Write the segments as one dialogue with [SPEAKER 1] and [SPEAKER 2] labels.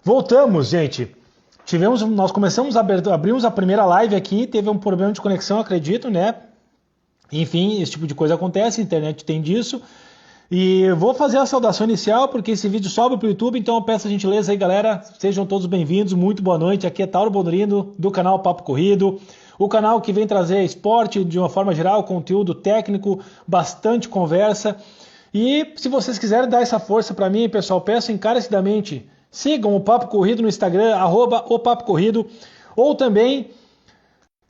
[SPEAKER 1] Voltamos, gente. Nós começamos abrimos a primeira live aqui, teve um problema de conexão, acredito, né? Enfim, esse tipo de coisa acontece, a internet tem disso. E vou fazer a saudação inicial, porque esse vídeo sobe para o YouTube, então eu peço a gentileza aí, galera. Sejam todos bem-vindos, muito boa noite. Aqui é Tauro Bonurino, do canal Papo Corrido. O canal que vem trazer esporte de uma forma geral, conteúdo técnico, bastante conversa. E se vocês quiserem dar essa força para mim, pessoal, peço encarecidamente, sigam o Papo Corrido no Instagram, @o Papo Corrido, ou também,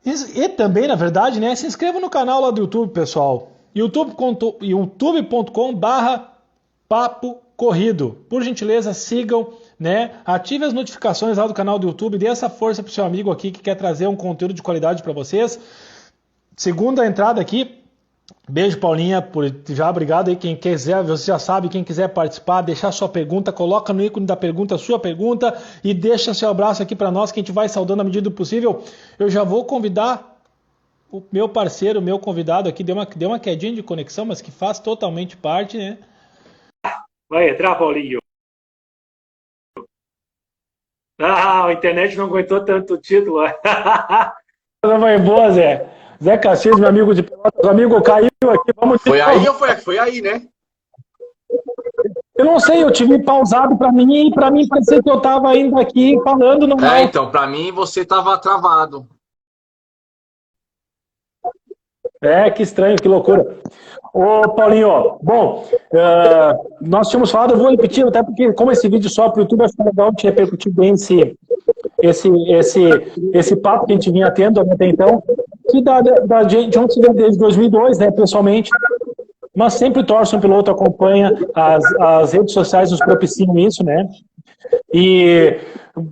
[SPEAKER 1] na verdade, né, se inscrevam no canal lá do YouTube, pessoal, youtube.com/papo corrido. Por gentileza, sigam, né, ative as notificações lá do canal do YouTube, dê essa força pro seu amigo aqui que quer trazer um conteúdo de qualidade para vocês. Segunda entrada aqui. Beijo, Paulinha, já obrigado aí. Quem quiser, você já sabe, quem quiser participar, deixar sua pergunta, coloca no ícone da pergunta a sua pergunta e deixa seu abraço aqui para nós, que a gente vai saudando à medida do possível. Eu já vou convidar o meu parceiro, o meu convidado aqui, deu uma quedinha de conexão, mas que faz totalmente parte, né?
[SPEAKER 2] Vai entrar, Paulinho. Ah, a internet não aguentou tanto título.
[SPEAKER 1] Não vai boa, Zé. Zé Caxias, meu amigo de Pelotas, amigo, caiu aqui, vamos de
[SPEAKER 3] Foi
[SPEAKER 1] novo.
[SPEAKER 3] aí ou foi aí, né?
[SPEAKER 1] Eu não sei, eu tive pausado para mim e para mim parecia que eu estava ainda aqui falando normal.
[SPEAKER 3] Então, para mim você tava travado.
[SPEAKER 1] Que estranho, que loucura. Ô, Paulinho, bom, nós tínhamos falado, eu vou repetir, até porque como esse vídeo só para o YouTube, acho que é legal te repercutir bem esse papo que a gente vinha tendo até então, que de onde se vê desde 2002, né, pessoalmente, mas sempre torce um piloto, acompanha, as redes sociais nos propiciam isso, né, e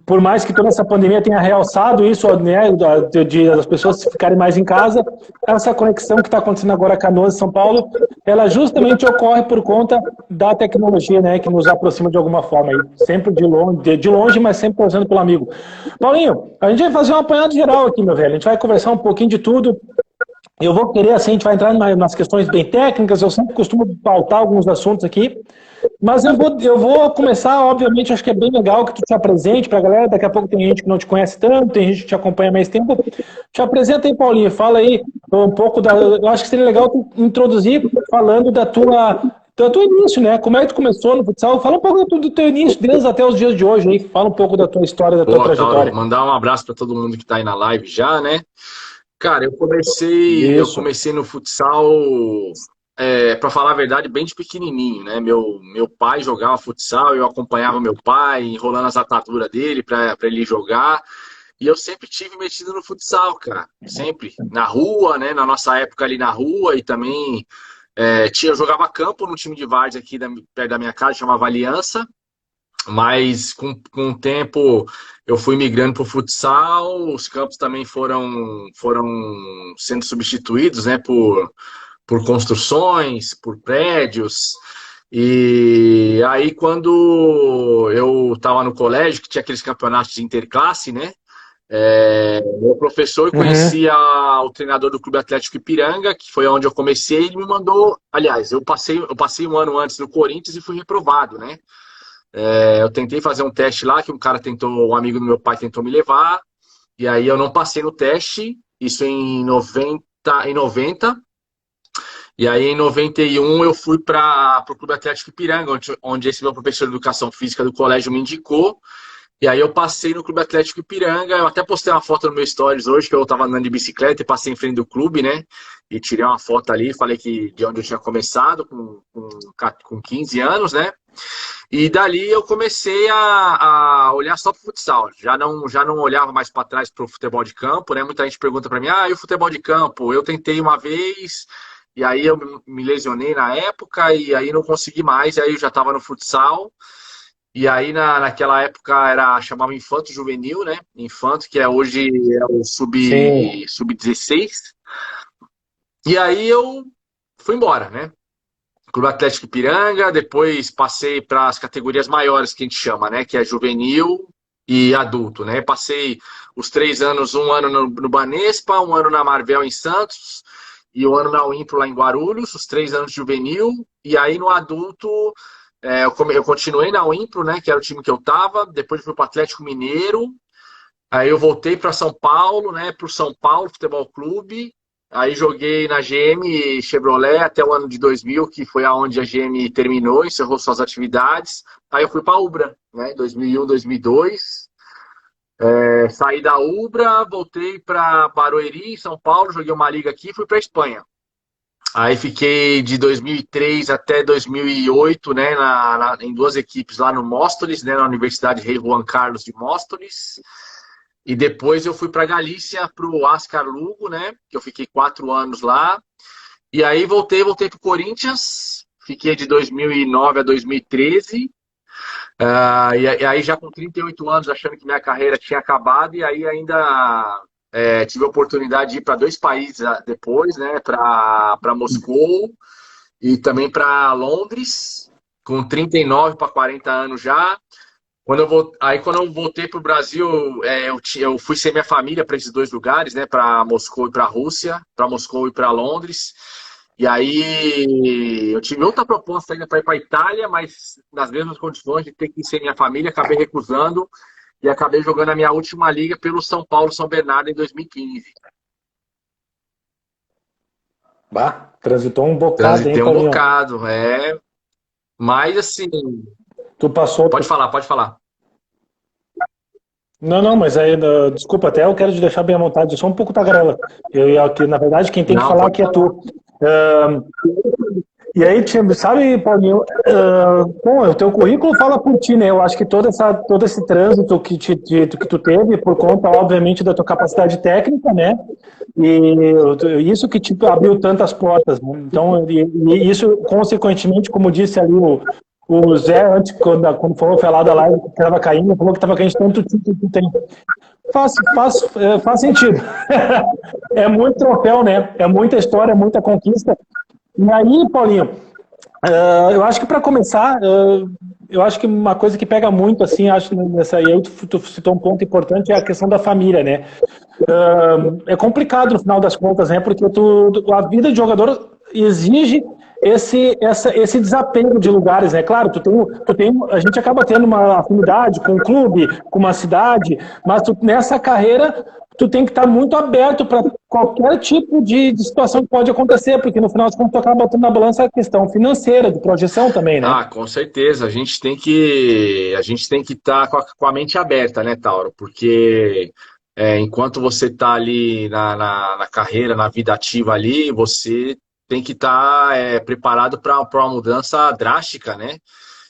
[SPEAKER 1] por mais que toda essa pandemia tenha realçado isso, né, das pessoas ficarem mais em casa, essa conexão que está acontecendo agora Canoas e São Paulo, ela justamente ocorre por conta da tecnologia, né, que nos aproxima de alguma forma, sempre de longe, mas sempre torcendo pelo amigo. Paulinho, a gente vai fazer um apanhado geral aqui, meu velho, a gente vai conversar um pouquinho de tudo. Eu vou querer, assim, a gente vai entrar nas questões bem técnicas, eu sempre costumo pautar alguns assuntos aqui, mas eu vou começar, obviamente, acho que é bem legal que tu te apresente para a galera, daqui a pouco tem gente que não te conhece tanto, tem gente que te acompanha há mais tempo. Te apresenta aí, Paulinho, fala aí um pouco eu acho que seria legal tu introduzir falando do teu início, né? Como é que tu começou no futsal? Fala um pouco do teu início, desde até os dias de hoje aí, fala um pouco da tua história, da tua trajetória.
[SPEAKER 3] Tauro, mandar um abraço para todo mundo que está aí na live já, né? Cara, eu
[SPEAKER 1] Isso.
[SPEAKER 3] comecei no futsal, para falar a verdade, bem de pequenininho, né? Meu pai jogava futsal, eu acompanhava meu pai, enrolando as ataduras dele para ele jogar. E eu sempre tive metido no futsal, cara. Sempre. Na rua, né? Na nossa época ali na rua e também eu jogava campo no time de várzea aqui perto da minha casa, chamava Aliança. Mas com o tempo eu fui migrando para o futsal, os campos também foram sendo substituídos, né, por construções, por prédios. E aí quando eu estava no colégio, que tinha aqueles campeonatos de interclasse, né, meu professor conhecia o treinador do Clube Atlético Ipiranga, que foi onde eu comecei, ele me mandou, aliás, eu passei um ano antes no Corinthians e fui reprovado, né? Eu tentei fazer um teste lá, que um amigo do meu pai tentou me levar, e aí eu não passei no teste, isso em 90, e aí em 91 eu fui para o Clube Atlético Ipiranga, onde esse meu professor de Educação Física do colégio me indicou, e aí eu passei no Clube Atlético Ipiranga, eu até postei uma foto no meu stories hoje, que eu estava andando de bicicleta e passei em frente do clube, né, e tirei uma foto ali, falei de onde eu tinha começado, com 15 anos, né. E dali eu comecei a olhar só para o futsal. Já não olhava mais para trás para o futebol de campo, né? Muita gente pergunta para mim, e o futebol de campo? Eu tentei uma vez, e aí eu me lesionei na época, e aí não consegui mais, e aí eu já estava no futsal. E aí naquela época chamava Infanto Juvenil, né? Infanto, que hoje é o sub-16. E aí eu fui embora, né? Clube Atlético Ipiranga, depois passei para as categorias maiores que a gente chama, né? Que é juvenil e adulto, né? Passei os 3 anos, um ano no Banespa, um ano na Marvel em Santos e um ano na Uimpro lá em Guarulhos, os 3 anos de juvenil. E aí no adulto eu continuei na Wimpro, né, que era o time que eu tava, depois fui para o Atlético Mineiro, aí eu voltei para São Paulo, né, para o São Paulo Futebol Clube, aí joguei na GM Chevrolet até o ano de 2000, que foi aonde a GM terminou, encerrou suas atividades, aí eu fui para a Ubra, né, 2001, 2002, saí da Ubra, voltei para Barueri, São Paulo, joguei uma liga aqui e fui para Espanha. Aí fiquei de 2003 até 2008, né, em duas equipes lá no Móstoles, né, na Universidade Rei Juan Carlos de Móstoles. E depois eu fui para Galícia, para o Ascar Lugo, né, que eu fiquei 4 anos lá. E aí voltei para o Corinthians, fiquei de 2009 a 2013. E aí já com 38 anos, achando que minha carreira tinha acabado, e aí ainda tive a oportunidade de ir para 2 países depois, né, para Moscou e também para Londres, com 39 para 40 anos já. Quando eu voltei para o Brasil, eu fui sem minha família para esses 2 lugares, né, para Moscou e para a Rússia, para Moscou e para Londres. E aí eu tive outra proposta ainda para ir para a Itália, mas nas mesmas condições de ter que ir sem minha família, acabei recusando e acabei jogando a minha última liga pelo São Paulo São Bernardo em 2015.
[SPEAKER 1] Bah, transitou um bocado, hein,
[SPEAKER 3] Transitei um
[SPEAKER 1] Paulinho?
[SPEAKER 3] bocado, mas assim,
[SPEAKER 1] Tu passou...
[SPEAKER 3] pode falar.
[SPEAKER 1] Não, mas aí, desculpa, até eu quero te deixar bem à vontade, eu sou um pouco tagarela. Aqui, na verdade, quem tem que
[SPEAKER 3] Não,
[SPEAKER 1] falar
[SPEAKER 3] pode
[SPEAKER 1] aqui é
[SPEAKER 3] falar.
[SPEAKER 1] tu. E aí, sabe, Paulinho, bom, o teu currículo fala por ti, né? Eu acho que todo esse trânsito que tu teve, por conta, obviamente, da tua capacidade técnica, né? E isso que te abriu tantas portas, né? Então, e isso, consequentemente, como disse ali o Zé, antes, quando foi falar da live que estava caindo, falou que estava caindo de tanto título que tem. Faz sentido. É muito troféu, né? É muita história, muita conquista. E aí, Paulinho, eu acho que para começar, eu acho que uma coisa que pega muito, assim, acho nessa aí, tu citou um ponto importante, é a questão da família, né? É complicado no final das contas, né? Porque a vida de jogador exige esse desapego de lugares, né? Claro, a gente acaba tendo uma afinidade com um clube, com uma cidade, mas nessa carreira tu tem que estar muito aberto para qualquer tipo de situação que pode acontecer, porque no final das contas tu acaba botando na balança a questão financeira, de projeção também, né?
[SPEAKER 3] Ah, com certeza. A gente tem que estar com a mente aberta, né, Tauro? Porque enquanto você está ali na carreira, na vida ativa ali, você tem que estar preparado para uma mudança drástica, né?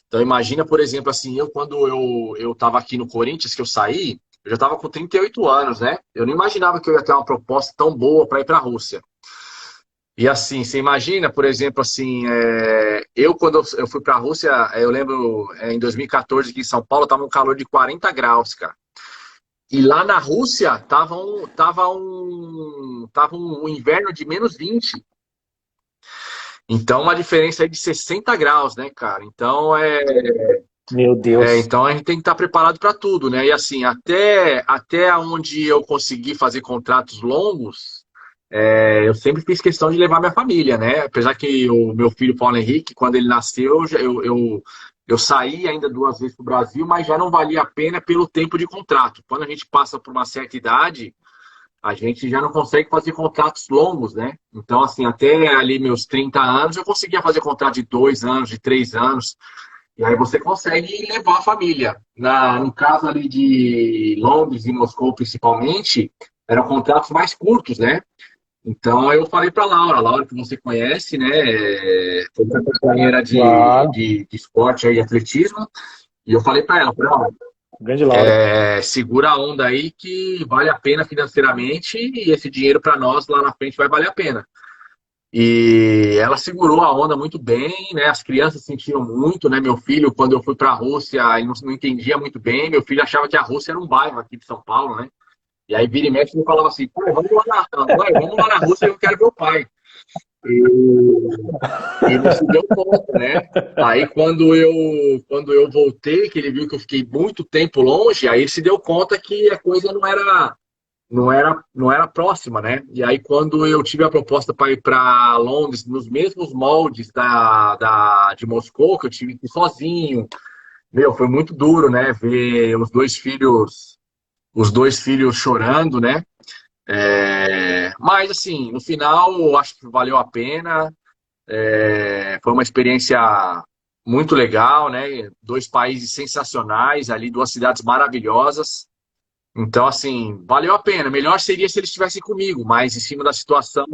[SPEAKER 3] Então imagina, por exemplo, assim, quando eu estava aqui no Corinthians, que eu saí, eu já estava com 38 anos, né? Eu não imaginava que eu ia ter uma proposta tão boa para ir para a Rússia. E assim, você imagina, por exemplo, assim, quando eu fui para a Rússia, eu lembro em 2014 aqui em São Paulo, estava um calor de 40 graus, cara. E lá na Rússia tava um inverno de -20. Então, uma diferença aí de 60 graus, né, cara? Então,
[SPEAKER 1] Meu Deus.
[SPEAKER 3] então a gente tem que estar preparado para tudo, né? E assim, até onde eu consegui fazer contratos longos, eu sempre fiz questão de levar minha família, né? Apesar que o meu filho Paulo Henrique, quando ele nasceu, eu saí ainda 2 vezes para o Brasil, mas já não valia a pena pelo tempo de contrato. Quando a gente passa por uma certa idade, a gente já não consegue fazer contratos longos, né? Então, assim, até ali meus 30 anos, eu conseguia fazer contrato de 2 anos, de 3 anos. E aí você consegue levar a família. No caso ali de Londres e Moscou, principalmente, eram contratos mais curtos, né? Então eu falei para Laura que você conhece, né? Foi minha companheira
[SPEAKER 1] Claro,
[SPEAKER 3] de esporte e atletismo. E eu falei para ela, ó,
[SPEAKER 1] grande Laura.
[SPEAKER 3] segura a onda aí que vale a pena financeiramente e esse dinheiro para nós lá na frente vai valer a pena. E ela segurou a onda muito bem, né? As crianças sentiram muito, né? Meu filho, quando eu fui para a Rússia, ele não entendia muito bem. Meu filho achava que a Rússia era um bairro aqui de São Paulo, né? E aí vira e mexe ele falava assim, pô, vamos lá na Rússia, eu quero ver o pai. E não se deu conta, né? Aí quando eu voltei, que ele viu que eu fiquei muito tempo longe, aí ele se deu conta que a coisa não era próxima, né? E aí, quando eu tive a proposta para ir para Londres, nos mesmos moldes de Moscou, que eu tive que ir sozinho, meu, foi muito duro, né? Ver os dois filhos chorando, né? Mas, assim, no final, eu acho que valeu a pena. Foi uma experiência muito legal, né? Dois países sensacionais ali, duas cidades maravilhosas. Então, assim, valeu a pena. Melhor seria se eles estivessem comigo, mas em cima da situação,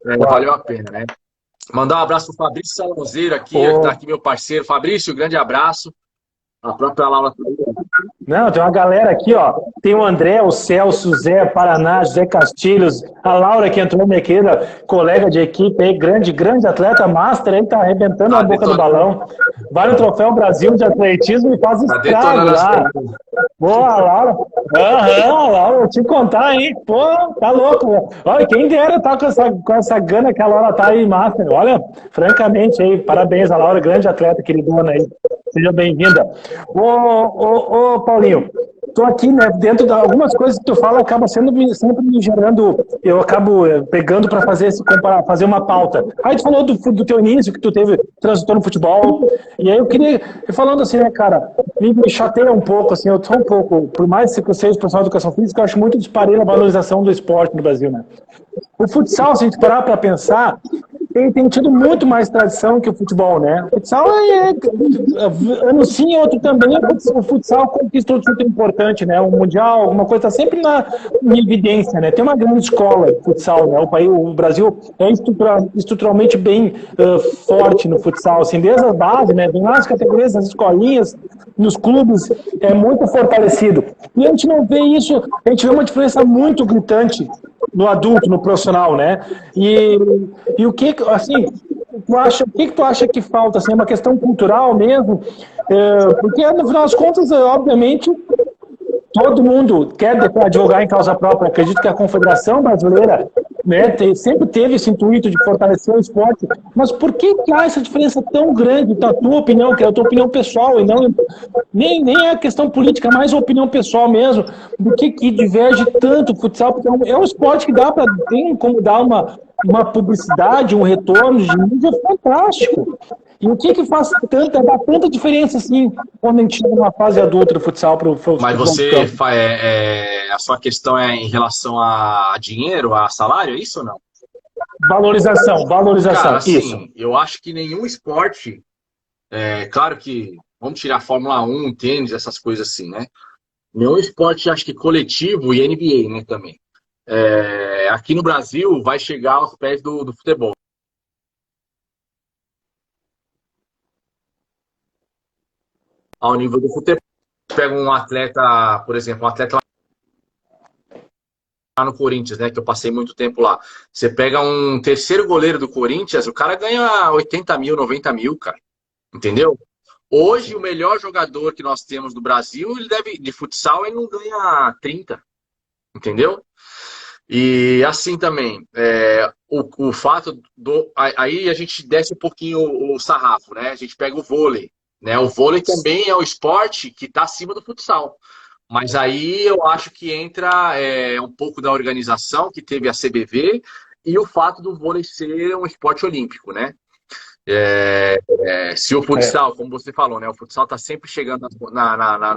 [SPEAKER 3] valeu a pena, né? Mandar um abraço para o Fabrício Salonzeiro aqui, que está aqui, meu parceiro. Fabrício, grande abraço. A própria Laura.
[SPEAKER 1] Não, tem uma galera aqui, ó. Tem o André, o Celso, o Zé, Paraná, José Castilhos, a Laura que entrou, minha querida colega de equipe aí, grande atleta, master, aí tá arrebentando a boca do balão. Vai no Troféu Brasil de Atletismo e faz estrago lá. Boa, Laura. Laura, vou te contar, hein? Pô, tá louco. Olha, quem dera tá com essa gana que a Laura tá aí, master. Olha, francamente aí, parabéns a Laura, grande atleta, queridona aí. Seja bem-vinda. Ô, Paulinho, tô aqui, né, dentro de algumas coisas que tu fala, acaba sempre me gerando, eu acabo pegando para fazer uma pauta. Aí tu falou do teu início, que tu transitou no futebol, e aí eu queria, falando assim, né, cara, me chateia um pouco, assim, eu sou um pouco, por mais que eu seja profissional de educação física, eu acho muito disparelho a valorização do esporte no Brasil, né. O futsal, se a gente parar para pensar, tem tido muito mais tradição que o futebol, né? O futsal ano sim, outro também. O futsal conquistou tudo importante, né? O Mundial, alguma coisa, está sempre em evidência, né? Tem uma grande escola de futsal, né? O Brasil é estruturalmente bem forte no futsal, assim, desde a base, né? Vem lá as categorias, as escolinhas, nos clubes, é muito fortalecido. E a gente não vê isso, a gente vê uma diferença muito gritante no adulto, no profissional, né? E o que, assim, o que tu acha que falta? Assim, é uma questão cultural mesmo? Porque, no final das contas, obviamente, todo mundo quer advogar em causa própria. Acredito que a Confederação Brasileira, né, sempre teve esse intuito de fortalecer o esporte. Mas por que há essa diferença tão grande, da tua opinião, que é a tua opinião pessoal, e não nem é questão política, mas a opinião pessoal mesmo, do que diverge tanto o futsal? Porque é um esporte que tem como dar uma publicidade, um retorno de mídia fantástico. E o que faz dá tanta diferença assim quando a gente chega numa fase adulta do futsal para o
[SPEAKER 3] Mas a sua questão é em relação a dinheiro, a salário, é isso ou não?
[SPEAKER 1] Valorização.
[SPEAKER 3] Cara, assim,
[SPEAKER 1] isso.
[SPEAKER 3] Eu acho que nenhum esporte, claro que vamos tirar a Fórmula 1, tênis, essas coisas assim, né? Nenhum esporte, acho que coletivo e NBA, né, também. Aqui no Brasil vai chegar aos pés do futebol. Ao nível do futebol. Pega um atleta, por exemplo, lá no Corinthians, né, que eu passei muito tempo lá. Você pega um terceiro goleiro do Corinthians, o cara ganha 80 mil, 90 mil, cara. Entendeu? Hoje, o melhor jogador que nós temos do Brasil, de futsal, ele não ganha 30. Entendeu? E assim também, o fato aí a gente desce um pouquinho o sarrafo, né? A gente pega o vôlei, né? O vôlei também é o esporte que está acima do futsal. Mas aí eu acho que entra um pouco da organização que teve a CBV e o fato do vôlei ser um esporte olímpico, né? Se o futsal, como você falou, né? O futsal está sempre chegando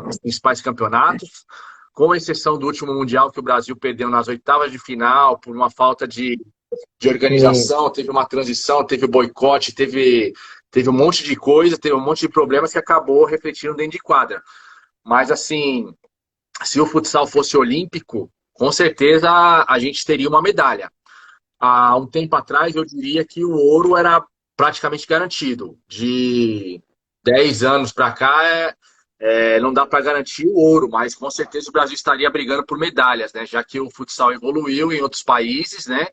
[SPEAKER 3] nos principais campeonatos, com exceção do último Mundial que o Brasil perdeu nas oitavas de final por uma falta de organização, teve uma transição, teve o boicote, teve um monte de coisa, teve um monte de problemas que acabou refletindo dentro de quadra. Mas, assim, se o futsal fosse olímpico, com certeza a gente teria uma medalha. Há um tempo atrás, eu diria que o ouro era praticamente garantido. De 10 anos para cá, não dá para garantir o ouro, mas com certeza o Brasil estaria brigando por medalhas, né? Já que o futsal evoluiu em outros países, né?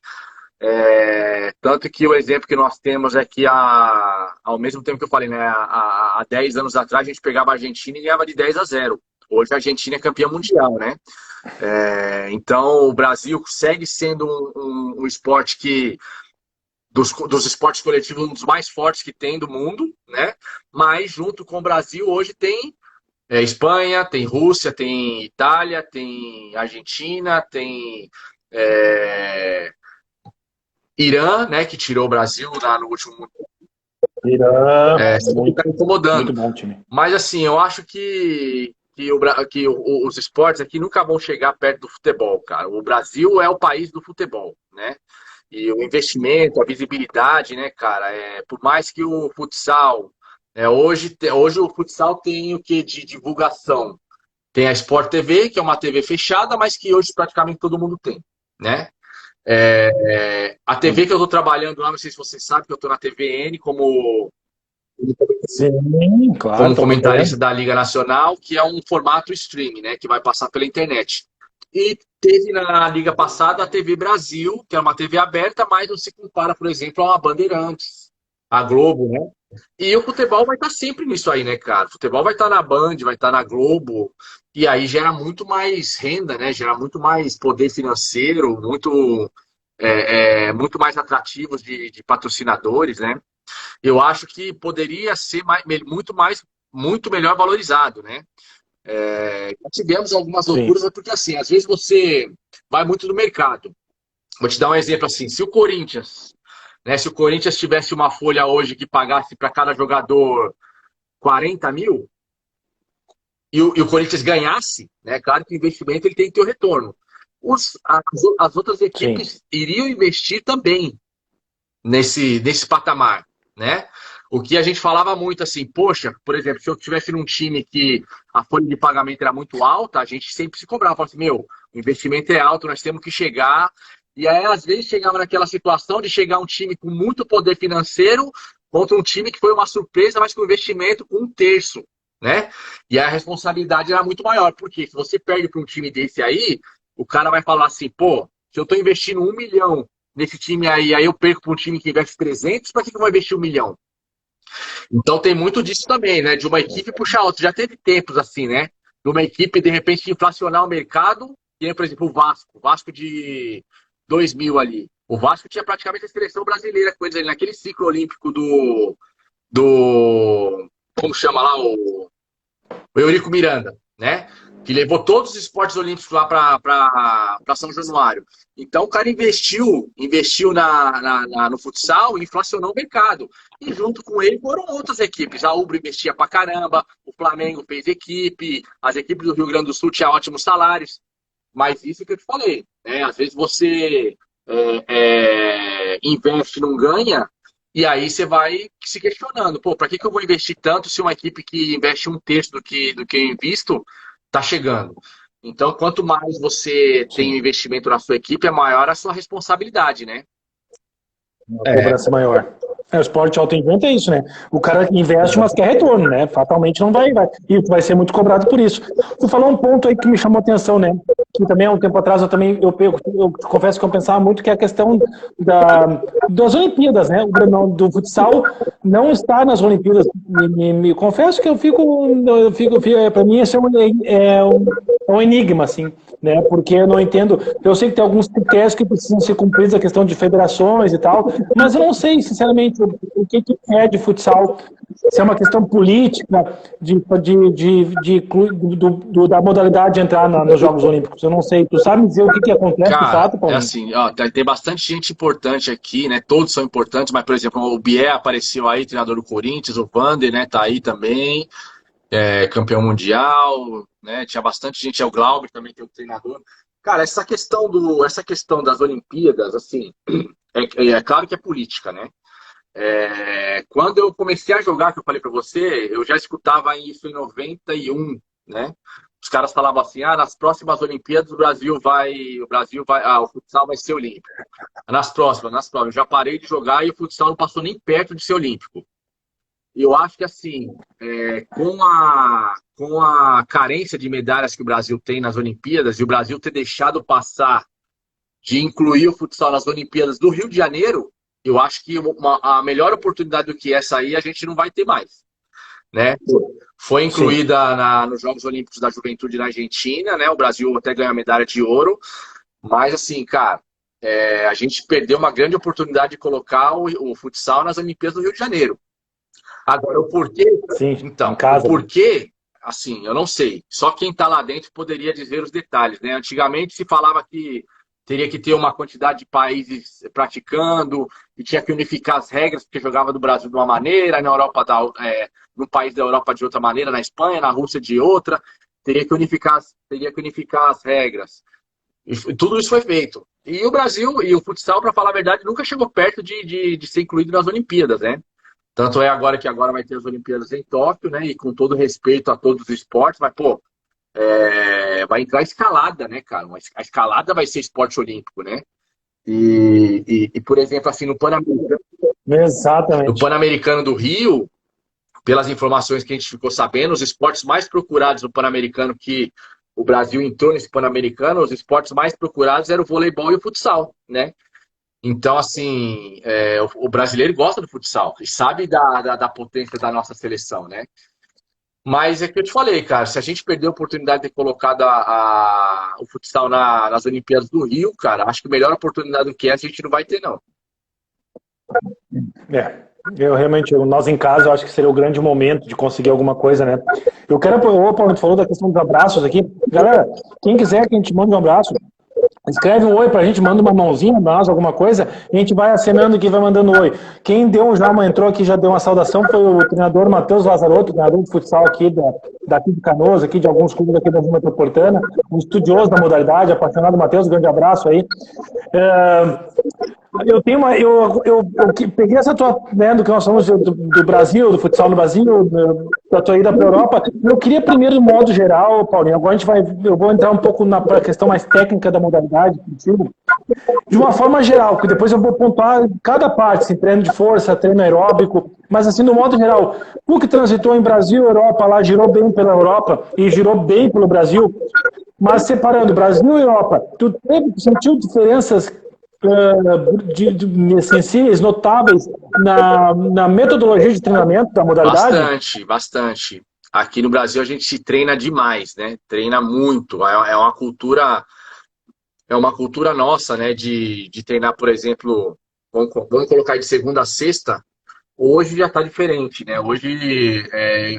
[SPEAKER 3] Tanto que o exemplo que nós temos é que ao mesmo tempo que eu falei, né? Há 10 anos atrás a gente pegava a Argentina e ganhava de 10-0. Hoje a Argentina é campeã mundial, né? Então o Brasil segue sendo um esporte que dos esportes coletivos um dos mais fortes que tem do mundo, né? Mas junto com o Brasil hoje tem Espanha, tem Rússia, tem Itália, tem Argentina, tem Irã, né, que tirou o Brasil lá no último.
[SPEAKER 1] Irã,
[SPEAKER 3] Tá incomodando.
[SPEAKER 1] muito bom time.
[SPEAKER 3] Mas assim, eu acho que os esportes aqui nunca vão chegar perto do futebol, cara. O Brasil é o país do futebol, né? E o investimento, a visibilidade, né, cara? Por mais que o futsal. Hoje o futsal tem o que de divulgação? Tem a Sport TV, que é uma TV fechada, mas que hoje praticamente todo mundo tem, né? A TV que eu estou trabalhando lá, não sei se vocês sabem, que eu estou na TVN
[SPEAKER 1] Sim, claro.
[SPEAKER 3] como comentarista da Liga Nacional, que é um formato streaming, né? Que vai passar pela internet. E teve na Liga passada a TV Brasil, que é uma TV aberta, mas não se compara, por exemplo, a uma Bandeirantes, a Globo, né? E o futebol vai estar sempre nisso aí, né, cara? O futebol vai estar na Band, vai estar na Globo, e aí gera muito mais renda, né? Gera muito mais poder financeiro, muito mais atrativos de patrocinadores, né? Eu acho que poderia ser muito melhor valorizado, né? Tivemos algumas loucuras, porque assim, às vezes você vai muito no mercado. Vou te dar um exemplo assim, se o Corinthians tivesse uma folha hoje que pagasse para cada jogador 40 mil, e o Corinthians ganhasse, né? Claro que o investimento ele tem que ter o retorno. As outras equipes iriam investir também nesse patamar, né? O que a gente falava muito assim, poxa, por exemplo, se eu tivesse num time que a folha de pagamento era muito alta, a gente sempre se cobrava, falava assim, o investimento é alto, nós temos que chegar. E aí, às vezes, chegava naquela situação de chegar um time com muito poder financeiro contra um time que foi uma surpresa, mas com investimento com 1/3, né? E aí a responsabilidade era muito maior, porque se você perde para um time desse aí, o cara vai falar assim, pô, se eu estou investindo 1 milhão nesse time aí eu perco para um time que investe 300, para que eu vou investir 1 milhão? Então tem muito disso também, né? De uma equipe puxar outra. Já teve tempos assim, né? De uma equipe, de repente, inflacionar o mercado, e, por exemplo, o Vasco de 2000 ali. O Vasco tinha praticamente a seleção brasileira com eles ali, naquele ciclo olímpico como chama lá? O Eurico Miranda, né? Que levou todos os esportes olímpicos lá para São Januário. Então o cara investiu no futsal e inflacionou o mercado. E junto com ele foram outras equipes. A Ubro investia pra caramba, o Flamengo fez equipe, as equipes do Rio Grande do Sul tinham ótimos salários. Mas isso que eu te falei, né? Às vezes você investe e não ganha, e aí você vai se questionando, pô, para que eu vou investir tanto se uma equipe que investe 1/3 do que eu invisto tá chegando? Então, quanto mais você tem um investimento na sua equipe, é maior a sua responsabilidade, né?
[SPEAKER 1] A cobrança é maior. O esporte alto rendimento é isso, né? O cara investe, mas quer retorno, né? Fatalmente não vai. E vai ser muito cobrado por isso. Tu falou um ponto aí que me chamou a atenção, né? Que também há um tempo atrás eu confesso que eu pensava muito, que é a questão das Olimpíadas, né? Do futsal não estar nas Olimpíadas. Me confesso que eu fico para mim esse é um enigma, assim, né? Porque eu não entendo. Eu sei que tem alguns critérios que precisam ser cumpridos, a questão de federações e tal, mas eu não sei, sinceramente, o que é de futsal, se é uma questão política da modalidade de entrar nos Jogos Olímpicos. Eu não sei. Tu sabe dizer o que acontece de fato, Paulo?
[SPEAKER 3] É assim, tem bastante gente importante aqui, né? Todos são importantes, mas, por exemplo, o Bié apareceu aí, treinador do Corinthians, o Vander, né? Tá aí também, campeão mundial, né? Tinha bastante gente, o Glauber também tem o treinador. Cara, essa questão das Olimpíadas, assim, é claro que é política, né? Quando eu comecei a jogar, que eu falei para você, eu já escutava isso em 91, né? Os caras falavam assim, nas próximas Olimpíadas o futsal vai ser olímpico. Nas próximas, eu já parei de jogar e o futsal não passou nem perto de ser olímpico. E eu acho que assim, com a carência de medalhas que o Brasil tem nas Olimpíadas, e o Brasil ter deixado passar de incluir o futsal nas Olimpíadas do Rio de Janeiro, eu acho que a melhor oportunidade do que essa aí a gente não vai ter mais, né? Foi incluída nos Jogos Olímpicos da Juventude na Argentina, né? O Brasil até ganhou a medalha de ouro, mas assim, cara, a gente perdeu uma grande oportunidade de colocar o futsal nas Olimpíadas do Rio de Janeiro. Agora, o porquê?
[SPEAKER 1] Sim,
[SPEAKER 3] então,
[SPEAKER 1] em casa.
[SPEAKER 3] O porquê assim, eu não sei. Só quem está lá dentro poderia dizer os detalhes, né? Antigamente se falava que teria que ter uma quantidade de países praticando e tinha que unificar as regras, porque jogava no Brasil de uma maneira, na Europa no país da Europa de outra maneira, na Espanha, na Rússia de outra. Teria que unificar as regras. E tudo isso foi feito. E o Brasil e o futsal, para falar a verdade, nunca chegou perto de ser incluído nas Olimpíadas, né? Tanto é agora que agora vai ter as Olimpíadas em Tóquio, né? E com todo respeito a todos os esportes, mas, pô, vai entrar a escalada, né, cara? A escalada vai ser esporte olímpico, né? Por exemplo, assim, no
[SPEAKER 1] Exatamente.
[SPEAKER 3] Pan-Americano do Rio, pelas informações que a gente ficou sabendo, os esportes mais procurados no Pan-Americano, que o Brasil entrou nesse Pan-Americano, os esportes mais procurados eram o voleibol e o futsal, né? Então, assim, o brasileiro gosta do futsal e sabe da potência da nossa seleção, né? Mas é que eu te falei, cara, se a gente perder a oportunidade de ter colocado o futsal nas Olimpíadas do Rio, cara, acho que a melhor oportunidade do que essa a gente não vai ter, não.
[SPEAKER 1] Eu realmente, nós em casa, eu acho que seria o grande momento de conseguir alguma coisa, né? Eu quero, opa, a gente falou da questão dos abraços aqui. Galera, quem quiser que a gente mande um abraço, escreve um oi pra gente, manda uma mãozinha, nós, alguma coisa, e a gente vai acenando aqui, vai mandando oi. Quem entrou aqui, já deu uma saudação, foi o treinador Matheus Lazarotto, treinador de futsal aqui daqui de Canoas, aqui de alguns clubes aqui da região metropolitana, um estudioso da modalidade, apaixonado. Matheus, grande abraço aí. Eu tenho eu peguei essa tua, né, do que nós somos do Brasil, do futsal no Brasil, da tua ida para a Europa. Eu queria primeiro, de modo geral, Paulinho, agora eu vou entrar um pouco na questão mais técnica da modalidade contigo, de uma forma geral, que depois eu vou pontuar cada parte, assim, treino de força, treino aeróbico, mas assim, no modo geral, tu que transitou em Brasil, Europa, lá, girou bem pela Europa e girou bem pelo Brasil, mas separando Brasil e Europa, tu sentiu diferenças essenciais, notáveis na metodologia de treinamento da modalidade?
[SPEAKER 3] Bastante. Aqui no Brasil a gente se treina demais, né? Treina muito. É uma cultura nossa, né? De treinar, por exemplo, vamos colocar de segunda a sexta. Hoje já está diferente, né? Hoje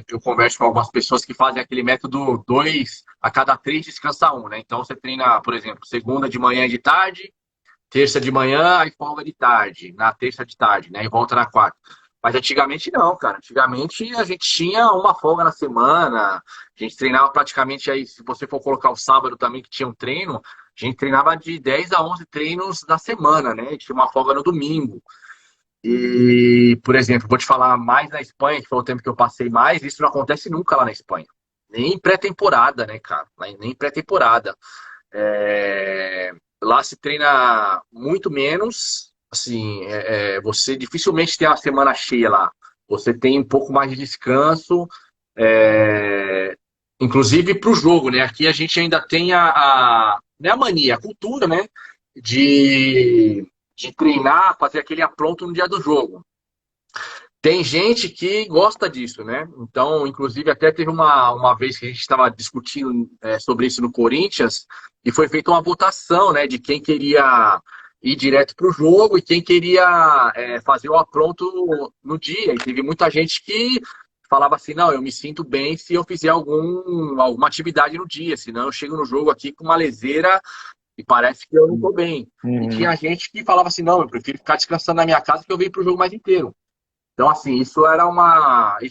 [SPEAKER 3] eu converso com algumas pessoas que fazem aquele método 2 a cada 3 descansa 1, né? Então você treina, por exemplo, segunda de manhã e de tarde, terça de manhã, aí folga de tarde, na terça de tarde, né? E volta na quarta. Mas antigamente não, cara. Antigamente a gente tinha uma folga na semana, a gente treinava praticamente aí, se você for colocar o sábado também, que tinha um treino, a gente treinava de 10 a 11 treinos na semana, né? Tinha uma folga no domingo. E, por exemplo, vou te falar mais na Espanha, que foi o tempo que eu passei mais, isso não acontece nunca lá na Espanha. Nem pré-temporada, né, cara? Nem pré-temporada. Lá se treina muito menos, assim, você dificilmente tem uma semana cheia lá. Você tem um pouco mais de descanso, inclusive para o jogo, né? Aqui a gente ainda tem não é a mania, a cultura, né? De treinar, fazer aquele apronto no dia do jogo. Tem gente que gosta disso, né? Então, inclusive, até teve uma vez que a gente estava discutindo sobre isso no Corinthians e foi feita uma votação, né? De quem queria ir direto para o jogo e quem queria fazer o apronto no dia. E teve muita gente que falava assim, não, eu me sinto bem se eu fizer alguma atividade no dia, senão eu chego no jogo aqui com uma leseira e parece que eu não estou bem. E tinha gente que falava assim, não, eu prefiro ficar descansando na minha casa que eu venho para o jogo mais inteiro. Então, assim, isso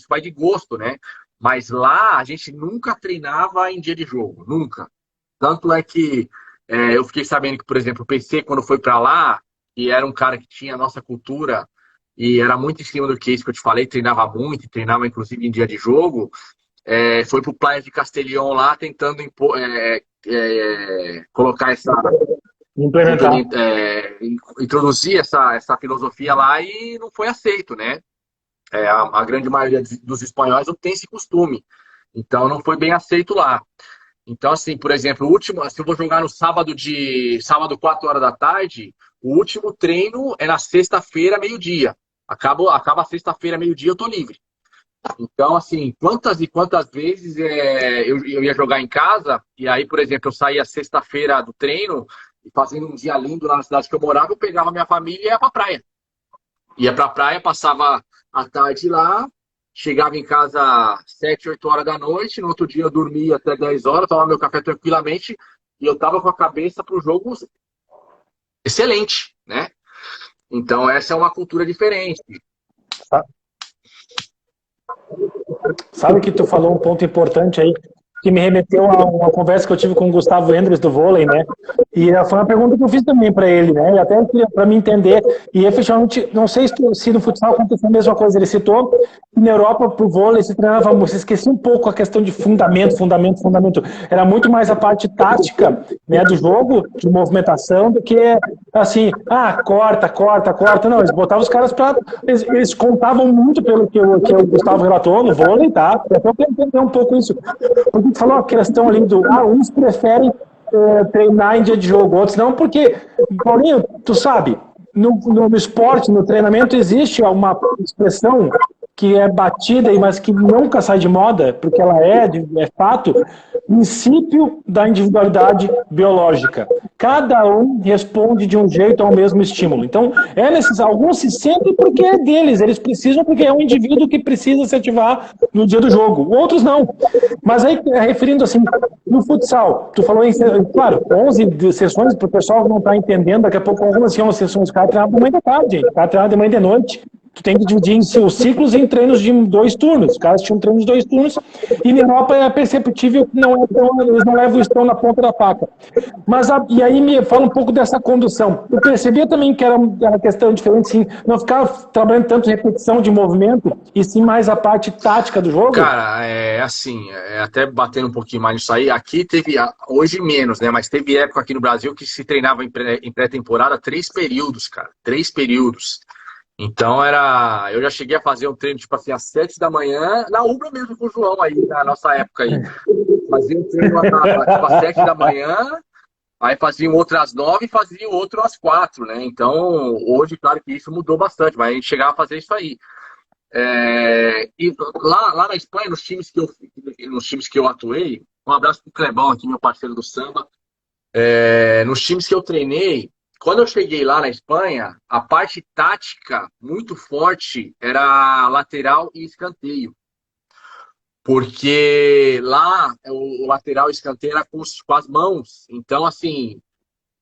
[SPEAKER 3] vai de gosto, né? Mas lá a gente nunca treinava em dia de jogo, nunca. Tanto é que eu fiquei sabendo que, por exemplo, o PC, quando foi para lá, e era um cara que tinha a nossa cultura, e era muito em cima do que isso que eu te falei, treinava muito, treinava inclusive em dia de jogo, foi pro Playa de Castellón lá, tentando colocar
[SPEAKER 1] Implementar.
[SPEAKER 3] introduzir essa filosofia lá e não foi aceito, né? A grande maioria dos espanhóis não tem esse costume. Então, não foi bem aceito lá. Então, assim, por exemplo, se eu vou jogar no sábado 4 horas da tarde, o último treino é na sexta-feira, meio-dia. Acaba a sexta-feira, meio-dia, eu tô livre. Então, assim, quantas e quantas vezes eu ia jogar em casa, e aí, por exemplo, eu saía sexta-feira do treino, e fazendo um dia lindo lá na cidade que eu morava, eu pegava minha família e ia pra praia. Ia pra praia, passava a tarde lá, chegava em casa às 7, 8 horas da noite, no outro dia eu dormia até 10 horas, tomava meu café tranquilamente, e eu tava com a cabeça pro jogo excelente, né? Então essa é uma cultura diferente.
[SPEAKER 1] Sabe que tu falou um ponto importante aí, que me remeteu a uma conversa que eu tive com o Gustavo Endres do vôlei, né? E foi uma pergunta que eu fiz também para ele, né? E até para me entender. E efetivamente, não sei se no futsal aconteceu a mesma coisa. Ele citou que na Europa, pro vôlei, se treinava, você esquecia um pouco a questão de fundamento. Era muito mais a parte tática, né, do jogo, de movimentação, do que assim, corta. Não, eles botavam os caras para. Eles contavam muito pelo que o Gustavo relatou no vôlei, tá? Eu até quero entender um pouco isso. Porque tu falou a questão ali do. Uns preferem treinar em dia de jogo, outros não, porque, Paulinho, tu sabe, no esporte, no treinamento, existe uma expressão que é batida, mas que nunca sai de moda, porque ela é fato, princípio da individualidade biológica. Cada um responde de um jeito ao mesmo estímulo. Então, alguns se sentem porque é deles, eles precisam porque é um indivíduo que precisa se ativar no dia do jogo. Outros não. Mas aí, referindo assim, no futsal, tu falou em, claro, 11 sessões, para o pessoal que não está entendendo, daqui a pouco algumas sessões, o cara treinava de manhã da tarde, o cara treinava de manhã de noite. Tu tem que dividir em seus ciclos em treinos de 2 turnos. Os caras tinham treinos de 2 turnos e na Europa é perceptível que eles não levam o estão na ponta da faca. E aí me fala um pouco dessa condução. Eu percebia também que era uma questão diferente, sim, não ficar trabalhando tanto repetição de movimento e sim mais a parte tática do jogo?
[SPEAKER 3] Cara, até batendo um pouquinho mais nisso aí, aqui teve, hoje menos, né, mas teve época aqui no Brasil que se treinava em pré-temporada 3 períodos, cara, 3 períodos. Então eu já cheguei a fazer um treino tipo assim às 7 da manhã, na Ubra mesmo com o João aí, na nossa época aí. Fazia um treino tipo, às 7 da manhã, aí fazia um outro às 9 e fazia o outro às 4, né? Então, hoje, claro que isso mudou bastante, mas a gente chegava a fazer isso aí. E lá na Espanha, nos times que eu atuei, um abraço pro Clebão aqui, meu parceiro do samba. Nos times que eu treinei, quando eu cheguei lá na Espanha, a parte tática muito forte era lateral e escanteio. Porque lá o lateral e escanteio era com as mãos. Então, assim,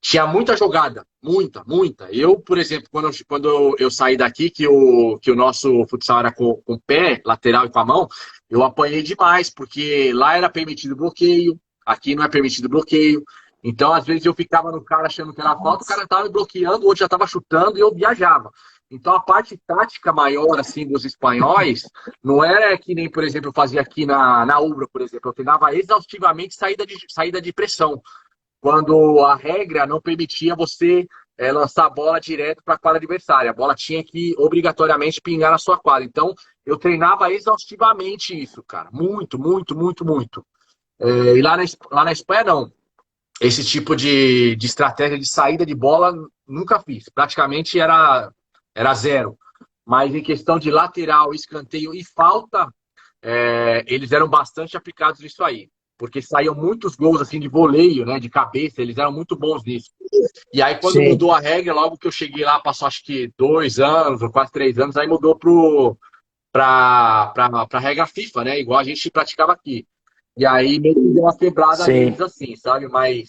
[SPEAKER 3] tinha muita jogada. Muita. Eu, por exemplo, quando eu saí daqui, que o nosso futsal era com o pé, lateral e com a mão, eu apanhei demais, porque lá era permitido bloqueio, aqui não é permitido bloqueio. Então, às vezes, eu ficava no cara achando que era falta, o cara estava me bloqueando, o outro já estava chutando e eu viajava. Então, a parte tática maior, assim, dos espanhóis, não era que nem, por exemplo, eu fazia aqui na Ubra, por exemplo. Eu treinava exaustivamente saída de pressão, quando a regra não permitia você lançar a bola direto para a quadra adversária. A bola tinha que, obrigatoriamente, pingar na sua quadra. Então, eu treinava exaustivamente isso, cara. Muito. E lá na Espanha, não. Esse tipo de estratégia de saída de bola nunca fiz. Praticamente era zero. Mas em questão de lateral, escanteio e falta, eles eram bastante aplicados nisso aí. Porque saíam muitos gols assim de voleio, né, de cabeça, eles eram muito bons nisso. E aí quando mudou a regra, logo que eu cheguei lá, passou acho que 2 anos, ou quase 3 anos, aí mudou pra regra FIFA, né, igual a gente praticava aqui. E aí meio que deu uma quebrada neles assim, sabe? Mas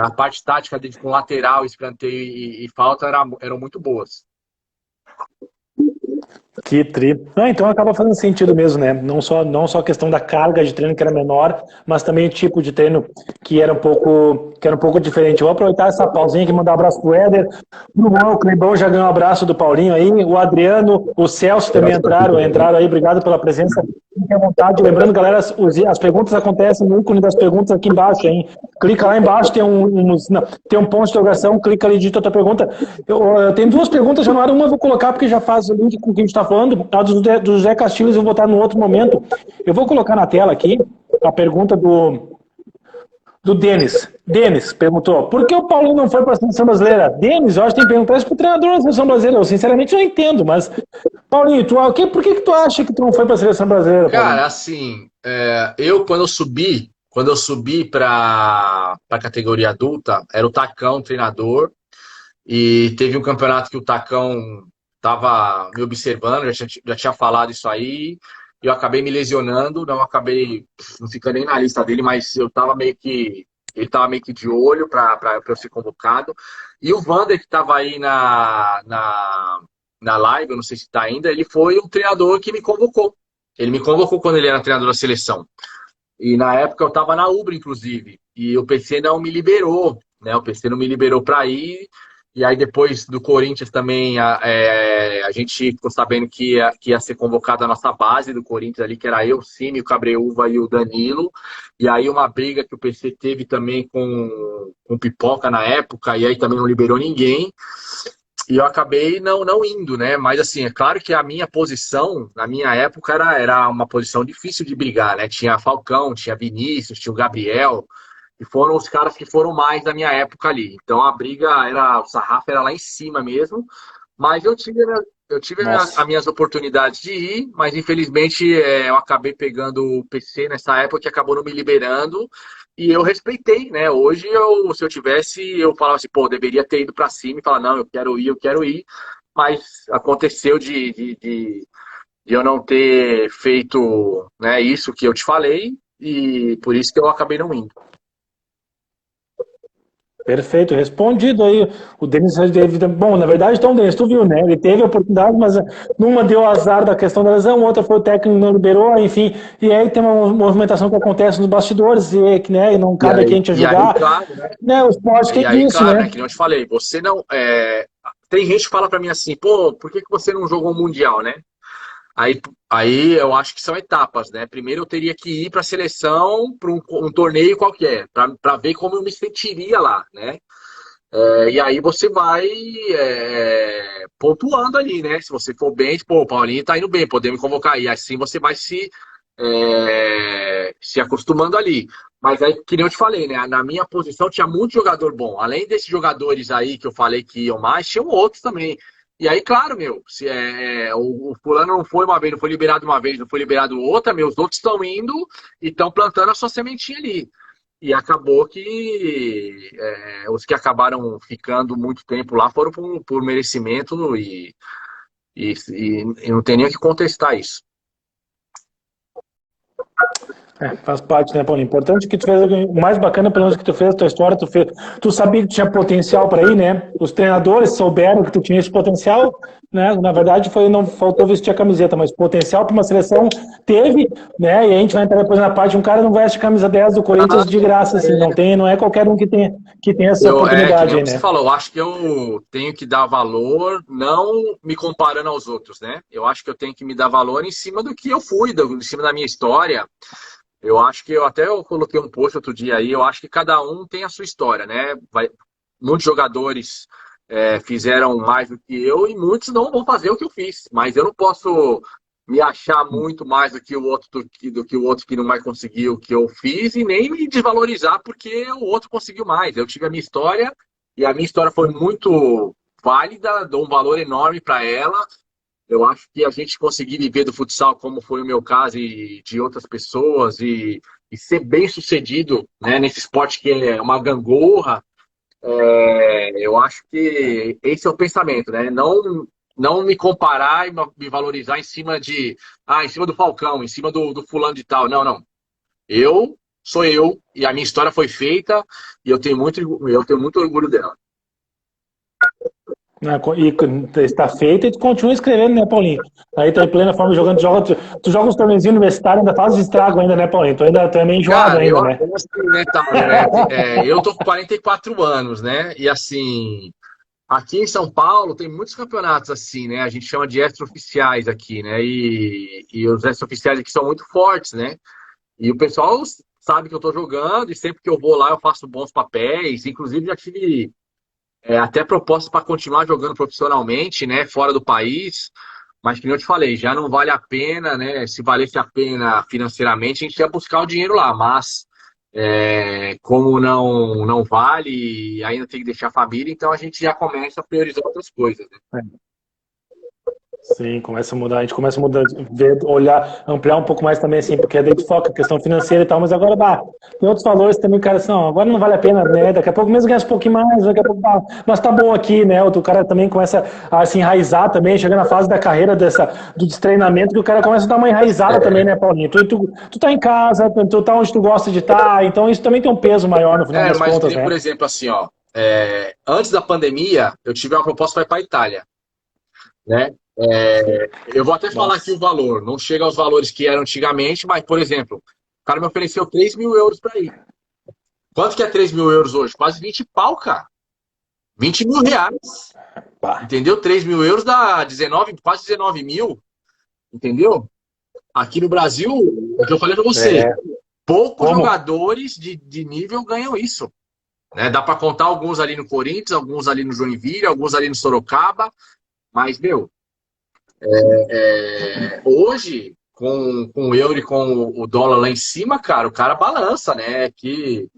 [SPEAKER 3] a parte tática deles com lateral, escanteio e falta eram muito boas.
[SPEAKER 1] Que tri. Então acaba fazendo sentido mesmo, né? Não só a questão da carga de treino que era menor, mas também o tipo de treino que era um pouco diferente. Eu vou aproveitar essa pausinha aqui e mandar um abraço pro Éder, pro Juan, o Clebão já ganhou um abraço do Paulinho aí, o Adriano, o Celso também entraram aí, obrigado pela presença. Fique à vontade. Lembrando, galera, as perguntas acontecem no ícone das perguntas aqui embaixo, hein? Clica lá embaixo, tem um ponto de interrogação, clica ali e digita a tua pergunta. Eu tenho 2 perguntas, Januário. Uma eu vou colocar porque já faz o link com o que a gente está falando. A do José Castilhos eu vou botar no outro momento. Eu vou colocar na tela aqui a pergunta do Denis. Denis perguntou, por que o Paulinho não foi para a seleção brasileira? Denis, eu acho que tem que perguntar isso para o treinador da seleção brasileira. Eu sinceramente não entendo, mas Paulinho, por que tu acha que tu não foi para a seleção brasileira, Paulinho?
[SPEAKER 3] Cara, assim, quando eu subi para a categoria adulta, era o Tacão treinador, e teve um campeonato que o Tacão estava me observando, já tinha falado isso aí, e eu acabei me lesionando, não ficando nem na lista dele, mas eu estava meio que, ele estava meio que de olho para eu ser convocado. E o Vander, que estava aí na live, eu não sei se está ainda, ele foi um treinador que me convocou. Ele me convocou quando ele era treinador da seleção. E na época eu estava na Ubra, inclusive, e o PC não me liberou, né? O PC não me liberou para ir. E aí depois do Corinthians também a gente ficou sabendo que ia ser convocado a nossa base do Corinthians ali, que era eu, o Cime, o Cabreúva e o Danilo. E aí uma briga que o PC teve também com o Pipoca na época, e aí também não liberou ninguém. E eu acabei não indo, né? Mas assim, é claro que a minha posição, na minha época, era uma posição difícil de brigar, né? Tinha Falcão, tinha Vinícius, tinha o Gabriel, e foram os caras que foram mais da minha época ali. Então a briga o sarrafo era lá em cima mesmo, mas eu tive as
[SPEAKER 1] Nossa.
[SPEAKER 3] minhas oportunidades de ir, mas infelizmente eu acabei pegando o PC nessa época que acabou não me liberando. E eu respeitei, né? Hoje, se eu tivesse, eu falava assim, pô, deveria ter ido para cima e falar, não, eu quero ir, eu quero ir. Mas aconteceu de eu não ter feito, né, isso que eu te falei, e por isso que eu acabei não indo.
[SPEAKER 1] Perfeito, respondido aí. O Denis teve. Bom, na verdade, então, Denis, tu viu, né? Ele teve a oportunidade, mas numa deu azar da questão da lesão, outra foi o técnico não liberou, enfim. E aí tem uma movimentação que acontece nos bastidores, e, né, e não
[SPEAKER 3] E
[SPEAKER 1] cabe aqui a gente
[SPEAKER 3] e aí,
[SPEAKER 1] julgar.
[SPEAKER 3] claro, né?
[SPEAKER 1] Né, o esporte que é
[SPEAKER 3] E aí,
[SPEAKER 1] disso,
[SPEAKER 3] claro,
[SPEAKER 1] né?
[SPEAKER 3] né? Que nem eu te falei, você não. Tem gente que fala para mim assim, pô, por que você não jogou o Mundial, né? Aí eu acho que são etapas, né? Primeiro eu teria que ir para a seleção, para um torneio qualquer, para ver como eu me sentiria lá, né? E aí você vai pontuando ali, né? Se você for bem, pô, o Paulinho tá indo bem, podemos convocar. E assim você vai se acostumando ali. Mas aí, que nem eu te falei, né? Na minha posição tinha muito jogador bom. Além desses jogadores aí que eu falei que iam mais, tinham outros também. E aí, claro, meu, se o fulano não foi uma vez, não foi liberado uma vez, não foi liberado outra, meus outros estão indo e estão plantando a sua sementinha ali. E acabou que os que acabaram ficando muito tempo lá foram por merecimento e não tem nem o que contestar isso.
[SPEAKER 1] Faz parte, né, Paulinho? Importante que tu fez, o mais bacana, pelo menos que tu fez, a tua história, tu sabia que tinha potencial para ir, né? Os treinadores souberam que tu tinha esse potencial, né? Na verdade, não faltou vestir a camiseta, mas potencial para uma seleção teve, né? E a gente vai entrar depois na parte, um cara não veste camisa 10 do Corinthians de graça, assim, não é qualquer um que tem essa
[SPEAKER 3] Que
[SPEAKER 1] oportunidade
[SPEAKER 3] nem
[SPEAKER 1] aí,
[SPEAKER 3] você
[SPEAKER 1] né?
[SPEAKER 3] falou, eu acho que eu tenho que dar valor, não me comparando aos outros, né? Eu acho que eu tenho que me dar valor em cima do que eu fui, em cima da minha história. Eu acho que eu coloquei um post outro dia aí, eu acho que cada um tem a sua história, né? Muitos jogadores fizeram mais do que eu e muitos não vão fazer o que eu fiz. Mas eu não posso me achar muito mais do que o outro que não vai conseguir o que eu fiz e nem me desvalorizar porque o outro conseguiu mais. Eu tive a minha história e a minha história foi muito válida, dou um valor enorme para ela. Eu acho que a gente conseguir viver do futsal, como foi o meu caso e de outras pessoas, e ser bem sucedido, né, nesse esporte que é uma gangorra, eu acho que esse é o pensamento, né? Não me comparar e me valorizar em cima do Falcão, em cima do fulano de tal. Não, não. Eu sou eu e a minha história foi feita e eu tenho muito orgulho dela.
[SPEAKER 1] Né, e está feito e tu continua escrevendo, né, Paulinho? Aí tá em plena forma jogando, tu joga uns torneizinhos universitários, ainda faz estrago ainda, né, Paulinho? Tu é meio enjoado
[SPEAKER 3] Cara,
[SPEAKER 1] ainda,
[SPEAKER 3] eu
[SPEAKER 1] né?
[SPEAKER 3] aposto, né, Tauler, eu tô com 44 anos, né? E assim, aqui em São Paulo tem muitos campeonatos assim, né? A gente chama de extra-oficiais aqui, né? E os extra-oficiais aqui são muito fortes, né? E o pessoal sabe que eu tô jogando e sempre que eu vou lá eu faço bons papéis. Inclusive já tive até propostas para continuar jogando profissionalmente, né? Fora do país. Mas, como eu te falei, já não vale a pena, né? Se valesse a pena financeiramente, a gente ia buscar o dinheiro lá. Mas, como não vale, e ainda tem que deixar a família, então a gente já começa a priorizar outras coisas, né?
[SPEAKER 1] Sim, começa a mudar, a gente começa a mudar, ver, olhar, ampliar um pouco mais também, assim, porque a gente foca a questão financeira e tal, mas agora, tem outros valores também, cara, assim, não, agora não vale a pena, né, daqui a pouco mesmo ganha um pouquinho mais, daqui a pouco, mas tá bom aqui, né, o cara também começa a se enraizar também, chega na fase da carreira do destreinamento, que o cara começa a dar uma enraizada também, né, Paulinho, tu tá em casa, tu tá onde tu gosta de estar, então isso também tem um peso maior no final das
[SPEAKER 3] Mas
[SPEAKER 1] contas,
[SPEAKER 3] tem,
[SPEAKER 1] né.
[SPEAKER 3] por exemplo, assim, ó, antes da pandemia, eu tive uma proposta para ir para a Itália, né? Eu vou até falar aqui
[SPEAKER 1] Nossa.
[SPEAKER 3] o valor, não chega aos valores que eram antigamente, mas, por exemplo, o cara me ofereceu 3 mil euros para ir. Quanto que é 3 mil euros hoje? Quase 20 pau, cara. 20 mil reais.
[SPEAKER 1] Bah.
[SPEAKER 3] Entendeu? 3 mil euros dá 19, quase 19 mil. Entendeu? Aqui no Brasil, é o que eu falei para você, poucos
[SPEAKER 1] Como?
[SPEAKER 3] jogadores de nível ganham isso. Né? Dá para contar alguns ali no Corinthians, alguns ali no Joinville, alguns ali no Sorocaba, mas, meu, hoje, com o euro e com o dólar lá em cima, cara, o cara balança, né? Que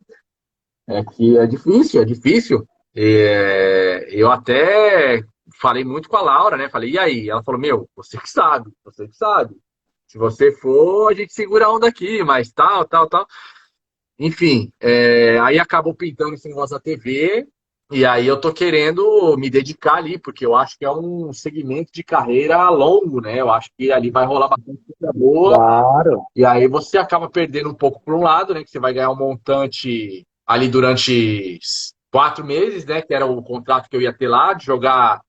[SPEAKER 3] é difícil, é difícil. Eu até falei muito com a Laura, né? Falei, e aí? Ela falou, meu, você que sabe, você que sabe. Se você for, a gente segura a onda aqui, mas tal, tal, tal. Enfim, aí acabou pintando esse negócio da TV, e aí eu tô querendo me dedicar ali, porque eu acho que é um segmento de carreira longo, né? Eu acho que ali vai rolar bastante coisa boa,
[SPEAKER 1] Claro.
[SPEAKER 3] e aí você acaba perdendo um pouco por um lado, né? Que você vai ganhar um montante ali durante 4 meses, né? Que era o contrato que eu ia ter lá, de jogar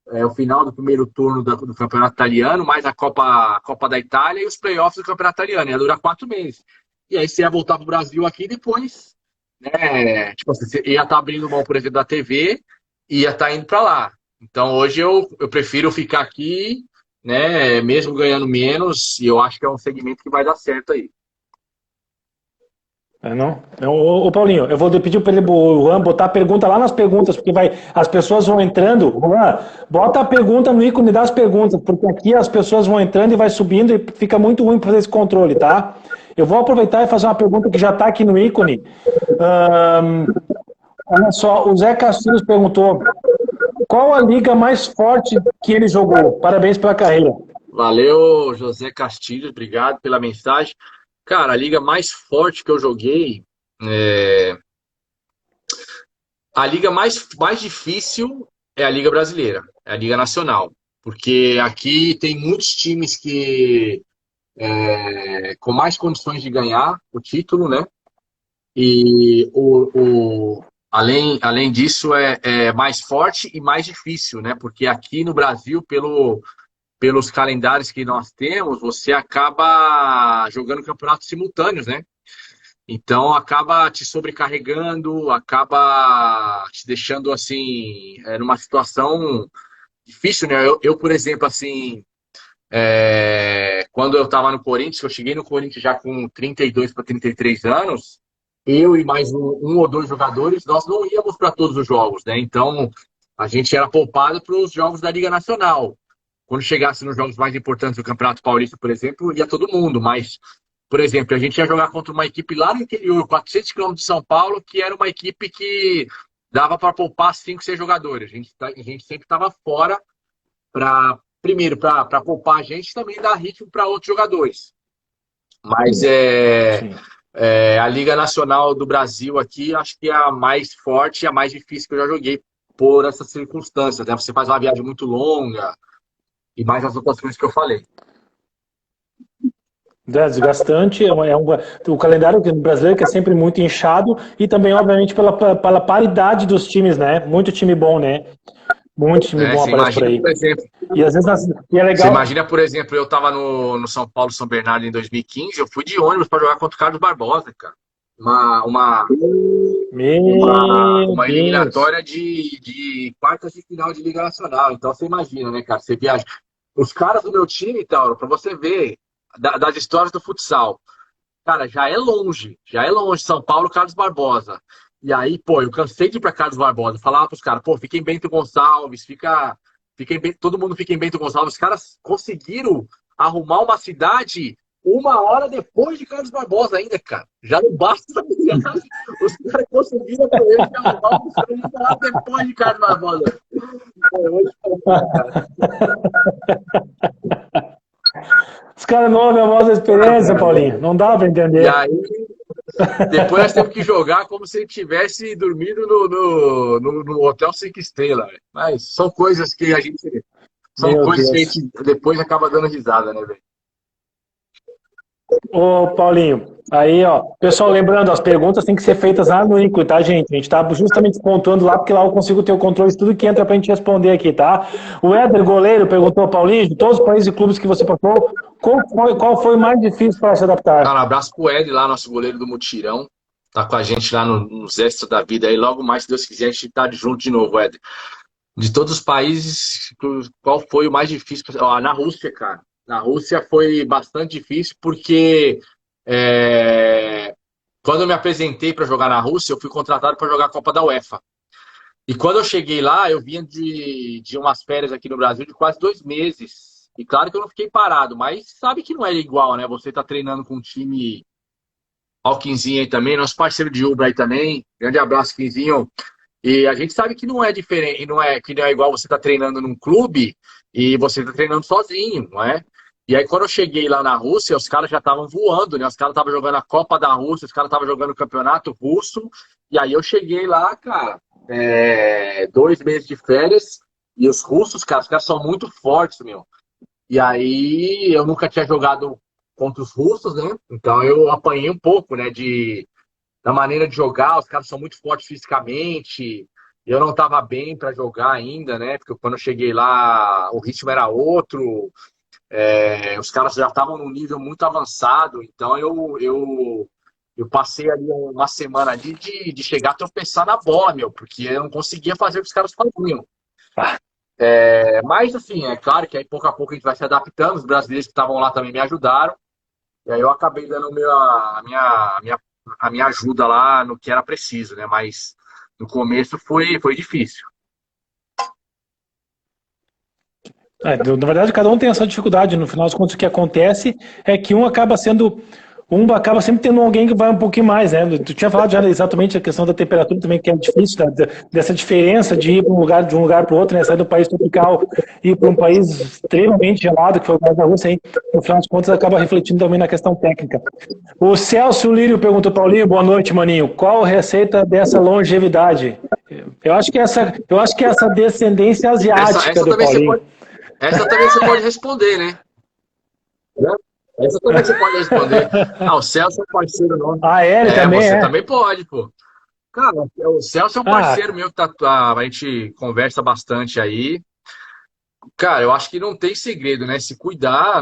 [SPEAKER 3] o final do primeiro turno do Campeonato Italiano, mais a Copa da Itália e os playoffs do Campeonato Italiano. Ia durar 4 meses. E aí você ia voltar para o Brasil aqui e depois, né? Tipo assim, você ia estar abrindo mão, por exemplo, da TV e ia estar indo para lá. Então hoje eu prefiro ficar aqui, né? Mesmo ganhando menos, e eu acho que é um segmento que vai dar certo aí.
[SPEAKER 1] Não? Ô, Paulinho, eu vou pedir para o Juan botar a pergunta lá nas perguntas, porque as pessoas vão entrando. Juan, bota a pergunta no ícone das perguntas, porque aqui as pessoas vão entrando e vai subindo e fica muito ruim fazer esse controle, tá? Eu vou aproveitar e fazer uma pergunta que já está aqui no ícone. Olha só, o Zé Castilhos perguntou: qual a liga mais forte que ele jogou? Parabéns pela carreira.
[SPEAKER 3] Valeu, José Castilho, obrigado pela mensagem. Cara, a liga mais forte que eu joguei, a liga mais difícil é a Liga Brasileira, é a Liga Nacional. Porque aqui tem muitos times que com mais condições de ganhar o título, né? E além disso é mais forte e mais difícil, né? Porque aqui no Brasil, pelos calendários que nós temos, você acaba jogando campeonatos simultâneos, né? Então acaba te sobrecarregando, acaba te deixando assim, numa situação difícil, né? Por exemplo, assim, quando eu estava no Corinthians, eu cheguei no Corinthians já com 32 para 33 anos, eu e mais um ou dois jogadores, nós não íamos para todos os jogos, né? Então a gente era poupado para os jogos da Liga Nacional. Quando chegasse nos jogos mais importantes do Campeonato Paulista, por exemplo, ia todo mundo, mas, por exemplo, a gente ia jogar contra uma equipe lá no interior, 400 quilômetros de São Paulo, que era uma equipe que dava para poupar 5, 6 jogadores. A gente sempre estava fora primeiro, para poupar a gente, também dar ritmo para outros jogadores. Mas a Liga Nacional do Brasil aqui, acho que é a mais forte e a mais difícil que eu já joguei por essas circunstâncias, né? Você faz uma viagem muito longa e mais as outras coisas que eu falei.
[SPEAKER 1] Desgastante, o calendário brasileiro que é sempre muito inchado e também, obviamente, pela paridade dos times, né? Muito time bom, né? Muito time bom
[SPEAKER 3] Você
[SPEAKER 1] aparece por
[SPEAKER 3] imagina,
[SPEAKER 1] aí.
[SPEAKER 3] por exemplo,
[SPEAKER 1] E às vezes e é
[SPEAKER 3] você
[SPEAKER 1] legal.
[SPEAKER 3] imagina, por exemplo, eu estava no São Paulo, São Bernardo em 2015, eu fui de ônibus para jogar contra o Carlos Barbosa, cara. Uma
[SPEAKER 1] Meu
[SPEAKER 3] uma
[SPEAKER 1] Deus.
[SPEAKER 3] eliminatória de quartas de final de Liga Nacional. Então você imagina, né, cara? Você viaja. Os caras do meu time, Tauro, para você ver das histórias do futsal, cara, já é longe. Já é longe. São Paulo, Carlos Barbosa. E aí, pô, eu cansei de ir pra Carlos Barbosa. Falava pros caras, pô, fiquem em Bento Gonçalves, todo mundo fica em Bento Gonçalves. Os caras conseguiram arrumar uma cidade uma hora depois de Carlos Barbosa ainda, cara. Já não basta. Os caras conseguiram com ele uma hora depois de Carlos Barbosa.
[SPEAKER 1] Os caras não ouvem a voz da experiência, Paulinho. Não dá para entender.
[SPEAKER 3] E aí, depois nós temos que jogar como se ele tivesse dormido no Hotel 5 Estrelas. Mas são coisas que a gente... São coisas que a gente depois acaba dando risada, né, velho?
[SPEAKER 1] Ô, Paulinho, aí, ó, pessoal, lembrando, as perguntas têm que ser feitas lá no Inco, tá, gente? A gente tá justamente pontuando lá, porque lá eu consigo ter o controle de tudo que entra pra gente responder aqui, tá? O Éder Goleiro perguntou, Paulinho, de todos os países e clubes que você passou, qual foi o mais difícil para se adaptar?
[SPEAKER 3] Cara, um abraço pro Éder lá, nosso goleiro do Mutirão. Tá com a gente lá nos Extras da Vida aí. Logo mais, se Deus quiser, a gente tá junto de novo, Éder. De todos os países, qual foi o mais difícil? Na Rússia, cara. Na Rússia foi bastante difícil porque quando eu me apresentei para jogar na Rússia, eu fui contratado para jogar a Copa da UEFA. E quando eu cheguei lá, eu vinha de umas férias aqui no Brasil de quase 2 meses. E claro que eu não fiquei parado, mas sabe que não é igual, né? Você tá treinando com um time... Ó, o Quinzinho aí também, nosso parceiro de Uber aí também. Grande abraço, Quinzinho. E a gente sabe que não é diferente, que não é igual você tá treinando num clube e você tá treinando sozinho, não é? E aí, quando eu cheguei lá na Rússia, os caras já estavam voando, né? Os caras estavam jogando a Copa da Rússia, os caras estavam jogando o Campeonato Russo. E aí eu cheguei lá, cara, 2 meses de férias. E os russos, cara, os caras são muito fortes, meu. E aí eu nunca tinha jogado contra os russos, né? Então eu apanhei um pouco, né? Da maneira de jogar. Os caras são muito fortes fisicamente. Eu não estava bem para jogar ainda, né? Porque quando eu cheguei lá, o ritmo era outro. Os caras já estavam num nível muito avançado, então eu passei ali uma semana ali de chegar a tropeçar na bola, meu, porque eu não conseguia fazer o que os caras faziam. Mas, assim, é claro que aí pouco a pouco a gente vai se adaptando, os brasileiros que estavam lá também me ajudaram, e aí eu acabei dando a minha ajuda lá no que era preciso, né? Mas no começo foi difícil.
[SPEAKER 1] Na verdade, cada um tem essa dificuldade. No final das contas, o que acontece é que um acaba sempre tendo alguém que vai um pouquinho mais, né? Tu tinha falado já exatamente a questão da temperatura também, que é difícil, dessa diferença de ir de um lugar para o outro, né? Sair do país tropical e ir para um país extremamente gelado, que foi o caso da Rússia, aí, no final das contas, acaba refletindo também na questão técnica. O Celso Lírio perguntou, Paulinho, boa noite, maninho. Qual a receita dessa longevidade? Eu acho que essa descendência asiática do Paulinho.
[SPEAKER 3] Essa também você pode responder, né? Essa também você pode responder. O Celso é um parceiro nosso.
[SPEAKER 1] Ele também
[SPEAKER 3] você também pode, pô. Cara, o Celso é um parceiro meu que a gente conversa bastante aí. Cara, eu acho que não tem segredo, né? Se cuidar, a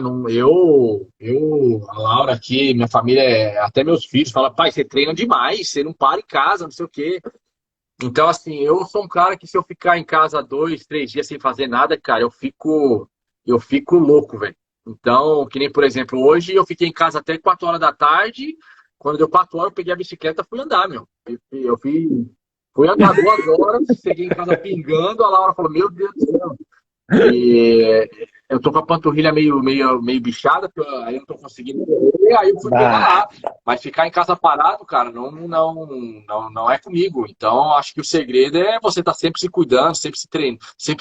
[SPEAKER 3] Laura aqui, minha família, até meus filhos, falam, pai, você treina demais, você não para em casa, não sei o quê. Então, assim, eu sou um cara que se eu ficar em casa 2, 3 dias sem fazer nada, cara, eu fico louco, velho. Então, que nem, por exemplo, hoje eu fiquei em casa até 4 horas da tarde, quando deu 4 horas eu peguei a bicicleta e fui andar, meu. Eu fui andar 2 horas, cheguei em casa pingando, a Laura falou, meu Deus do céu. E eu tô com a panturrilha meio bichada, aí eu não tô conseguindo correr, aí eu fui pegar lá. Mas ficar em casa parado, cara, não é comigo. Então, acho que o segredo é você estar sempre se cuidando, sempre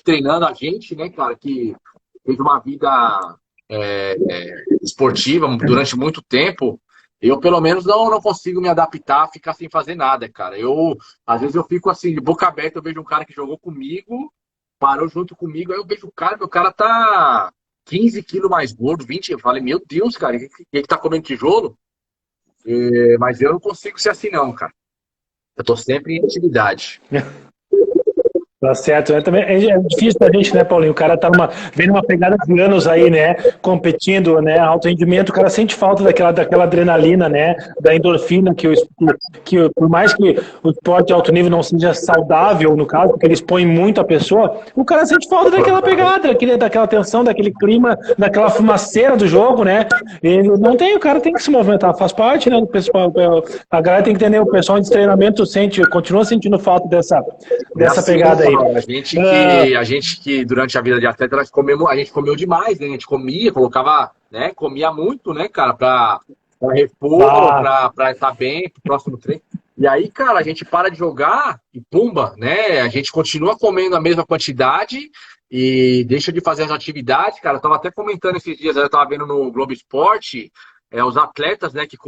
[SPEAKER 3] treinando. A gente, né, cara, que teve uma vida esportiva durante muito tempo, eu pelo menos não consigo me adaptar a ficar sem fazer nada, cara. Às vezes eu fico assim, de boca aberta, eu vejo um cara que jogou comigo, parou junto comigo, aí eu vejo o cara, meu cara tá 15 quilos mais gordo, 20, eu falei, meu Deus, cara, ele tá comendo tijolo? Mas eu não consigo ser assim não, cara. Eu tô sempre em atividade.
[SPEAKER 1] Tá certo, né? Também é difícil pra gente, né, Paulinho? O cara tá vendo uma pegada de anos aí, né? Competindo, né? Alto rendimento, o cara sente falta daquela adrenalina, né? Da endorfina, que por mais que o esporte de alto nível não seja saudável, no caso, porque ele expõe muito a pessoa, o cara sente falta daquela pegada, daquela tensão, daquele clima, daquela fumaceira do jogo, né? Ele não tem, o cara tem que se movimentar, faz parte, né? A galera tem que entender, o pessoal de treinamento continua sentindo falta dessa pegada aí. aí.
[SPEAKER 3] A gente que durante a vida de atleta, a gente comeu demais, né? A gente comia, colocava, né? Comia muito, né, cara, pra repor, pra estar bem pro próximo treino. E aí, cara, a gente para de jogar e pumba, né? A gente continua comendo a mesma quantidade e deixa de fazer as atividades, cara. Eu tava até comentando esses dias, eu tava vendo no Globo Esporte, os atletas, né, que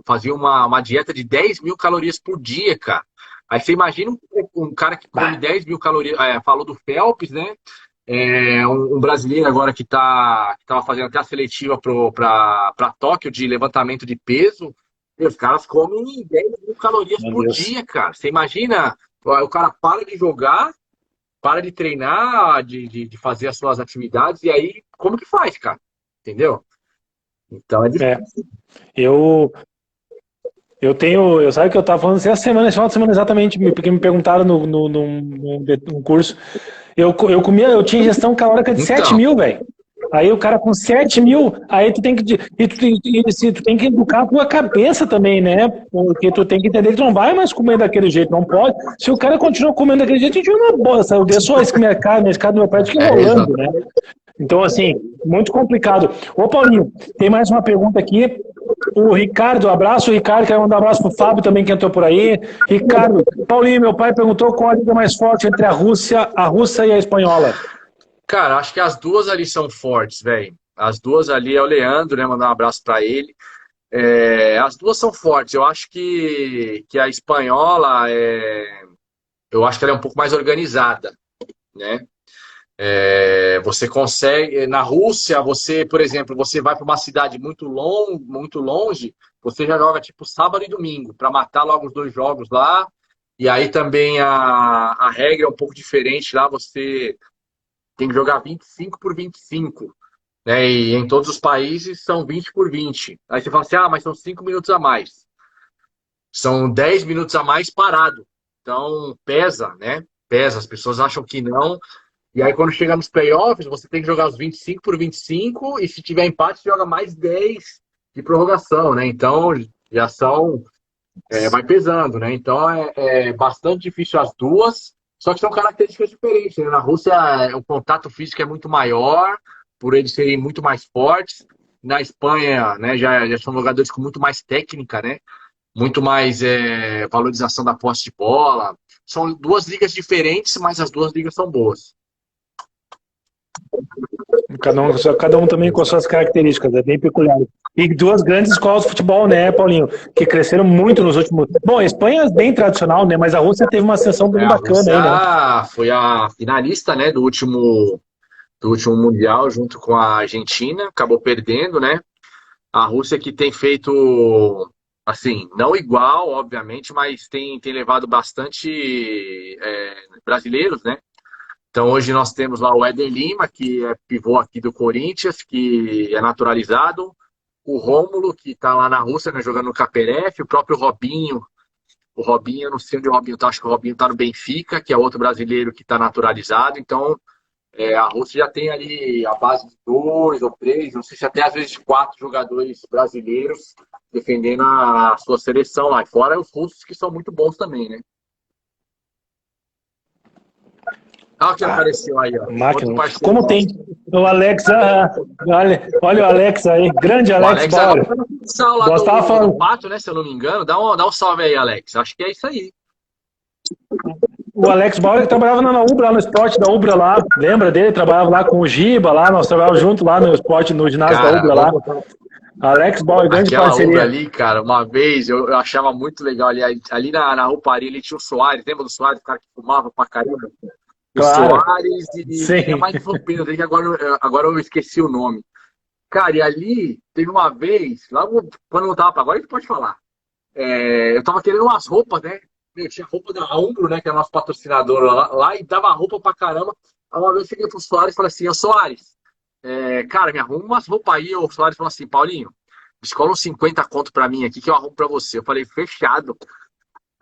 [SPEAKER 3] faziam uma dieta de 10 mil calorias por dia, cara. Aí você imagina um cara que come 10 mil calorias, falou do Phelps, né? Um brasileiro agora que tava fazendo até a seletiva para Tóquio de levantamento de peso. E os caras comem 10 mil calorias por dia, cara. Você imagina, o cara para de jogar, para de treinar, de fazer as suas atividades, e aí, como que faz, cara? Entendeu? Então é difícil.
[SPEAKER 1] Eu sabe que eu tava falando esse final de semana exatamente, porque me perguntaram no curso. Eu tinha ingestão calórica de 7 mil, velho. Aí o cara com 7 mil, aí tu tem que educar a tua cabeça também, né? Porque tu tem que entender que tu não vai mais comer daquele jeito, não pode. Se o cara continua comendo daquele jeito, a gente não bosta. Eu dei só esse mercado do meu pai, fica enrolando, né? Então, assim, muito complicado. Ô, Paulinho, tem mais uma pergunta aqui. O Ricardo, abraço, Ricardo, quero mandar um abraço pro Fábio também, que entrou por aí. Ricardo, Paulinho, meu pai perguntou qual a liga mais forte entre a russa e a espanhola.
[SPEAKER 3] Cara, acho que as duas ali são fortes, velho. As duas ali é o Leandro, né? Mandar um abraço pra ele. As duas são fortes. Eu acho que a espanhola eu acho que ela é um pouco mais organizada, né? Você consegue, na Rússia, você, por exemplo, você vai para uma cidade muito longe, você já joga tipo sábado e domingo, para matar logo os 2 jogos lá. E aí também a regra é um pouco diferente lá, você tem que jogar 25 por 25, né? E em todos os países são 20 por 20. Aí você fala assim, mas são 5 minutos a mais. São 10 minutos a mais parado. Então pesa, né? Pesa, as pessoas acham que não. E aí, quando chegar nos playoffs, você tem que jogar os 25 por 25 e se tiver empate, você joga mais 10 de prorrogação, né? Então, já vai pesando, né? Então, é bastante difícil as duas, só que são características diferentes, né? Na Rússia, o contato físico é muito maior, por eles serem muito mais fortes. Na Espanha, né, já são jogadores com muito mais técnica, né? Muito mais valorização da posse de bola. São duas ligas diferentes, mas as duas ligas são boas.
[SPEAKER 1] Cada um também com suas características, é bem peculiar. E duas grandes escolas de futebol, né, Paulinho? Que cresceram muito nos últimos... Bom, a Espanha é bem tradicional, né? Mas a Rússia teve uma ascensão bem bacana aí, né?
[SPEAKER 3] Foi a finalista, né, do último Mundial, junto com a Argentina. Acabou perdendo, né? A Rússia que tem feito, assim, não igual, obviamente, mas tem levado bastante brasileiros, né? Então hoje nós temos lá o Éder Lima, que é pivô aqui do Corinthians, que é naturalizado. O Rômulo, que está lá na Rússia, né, jogando no KPRF. O próprio Robinho. O Robinho, eu não sei onde o Robinho está, acho que o Robinho está no Benfica, que é outro brasileiro que está naturalizado. Então a Rússia já tem ali a base de 2 ou 3, não sei se até às vezes 4 jogadores brasileiros defendendo a sua seleção lá. E fora os russos, que são muito bons também, né? Olha o que apareceu aí, ó.
[SPEAKER 1] Máquina. Como tem o Alex, olha o Alex aí, grande Alex Bauer.
[SPEAKER 3] Gostava falando do Pato, né, se eu não me engano. Dá um salve aí, Alex. Acho que é isso aí.
[SPEAKER 1] O Alex Bauer que trabalhava na Ubra, lá no esporte da Ubra lá. Lembra dele? Trabalhava lá com o Giba lá, nós trabalhávamos junto lá no esporte, no ginásio da Ubra lá. Alex Bauer, grande parceria.
[SPEAKER 3] Ubra ali, cara, uma vez eu achava muito legal ali na rouparia, ele tinha o Soares. Lembra do Soares, o cara que fumava pra caramba?
[SPEAKER 1] Claro.
[SPEAKER 3] O Soares e tinha mais vampiro dele, que agora eu esqueci o nome. Cara, e ali teve uma vez, lá quando eu tava, agora a gente pode falar. Eu tava querendo umas roupas, né? Eu tinha roupa da Umbro, né? Que é nosso patrocinador lá, e dava roupa pra caramba. Aí uma vez eu cheguei pro Soares e falei assim: ô Soares, cara, me arruma umas roupas aí. O Soares falou assim: Paulinho, escola uns 50 conto pra mim aqui que eu arrumo pra você. Eu falei: fechado.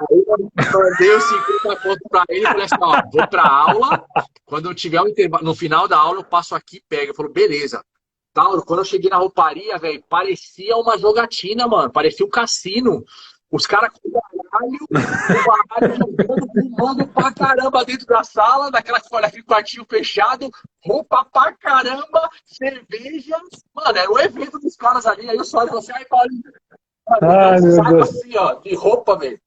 [SPEAKER 3] Aí eu dei os 50 conto pra ele e falei assim: ó, vou pra aula, quando eu tiver um intervalo, no final da aula eu passo aqui e pego. Ele falou: beleza. Quando eu cheguei na rouparia, velho, parecia uma jogatina, mano. Parecia um cassino. Os caras baralho jogando, fumando pra caramba dentro da sala, naquele quartinho fechado, roupa pra caramba, cerveja. Mano, era o evento dos caras ali. Aí eu só falei assim, ai, Paulinho,
[SPEAKER 1] Ai,
[SPEAKER 3] um
[SPEAKER 1] meu
[SPEAKER 3] saco
[SPEAKER 1] Deus.
[SPEAKER 3] assim, ó, de roupa, velho.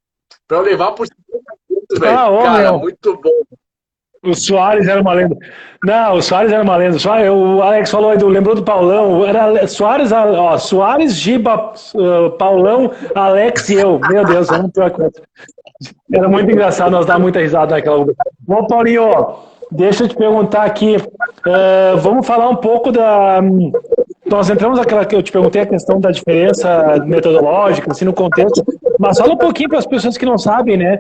[SPEAKER 3] Pra eu levar por 50 minutos, velho.
[SPEAKER 1] Ah, ô,
[SPEAKER 3] Cara,
[SPEAKER 1] meu.
[SPEAKER 3] muito bom.
[SPEAKER 1] O Soares era uma lenda. Não, o Soares era uma lenda. O Alex falou aí, lembrou do Paulão. Era Soares, ó, Soares, Giba, Paulão, Alex e eu. Meu Deus, era uma pior coisa. Era muito engraçado, nós dávamos muita risada naquela luta. Bom, Paulinho, deixa eu te perguntar aqui. Vamos falar um pouco da. Nós entramos naquela que eu te perguntei, a questão da diferença metodológica, assim, no contexto, mas fala um pouquinho para as pessoas que não sabem, né?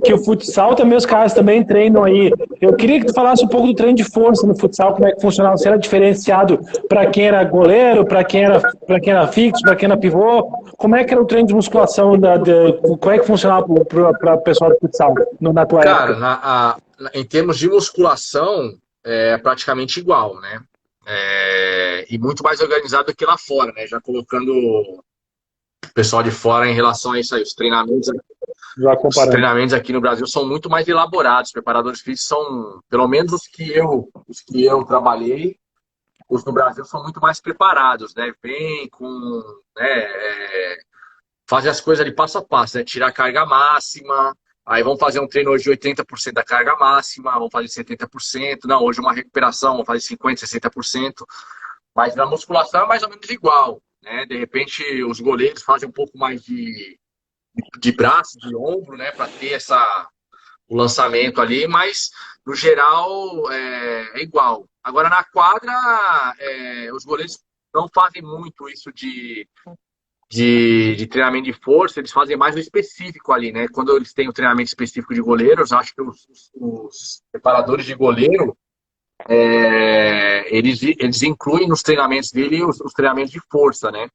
[SPEAKER 1] Que o futsal também, os caras também treinam aí. Eu queria que tu falasse um pouco do treino de força no futsal, como é que funcionava, se era diferenciado para quem era goleiro, para quem era fixo, para quem era pivô, como é que era o treino de musculação, como é que funcionava para o pessoal do futsal na tua
[SPEAKER 3] Cara,
[SPEAKER 1] época?
[SPEAKER 3] em termos de musculação, é praticamente igual, né? E muito mais organizado do que lá fora, né? Já colocando o pessoal de fora em relação a isso aí.
[SPEAKER 1] Já
[SPEAKER 3] Os
[SPEAKER 1] comparando.
[SPEAKER 3] treinamentos aqui no Brasil são muito mais elaborados. Os preparadores físicos são, pelo menos os que eu trabalhei, os no Brasil são muito mais preparados, né? Vem com, né, fazer as coisas ali passo a passo, né? Tirar a carga máxima. Aí vamos fazer um treino hoje de 80% da carga máxima, vamos fazer 70%. Não, hoje uma recuperação, vamos fazer 50%, 60%. Mas na musculação é mais ou menos igual, né? De repente, os goleiros fazem um pouco mais de braço, de ombro, né? Para ter o lançamento ali, mas no geral é igual. Agora na quadra, os goleiros não fazem muito isso de treinamento de força, eles fazem mais no específico ali, né? Quando eles têm o treinamento específico de goleiros, acho que os preparadores de goleiro, eles incluem nos treinamentos dele os treinamentos de força, né?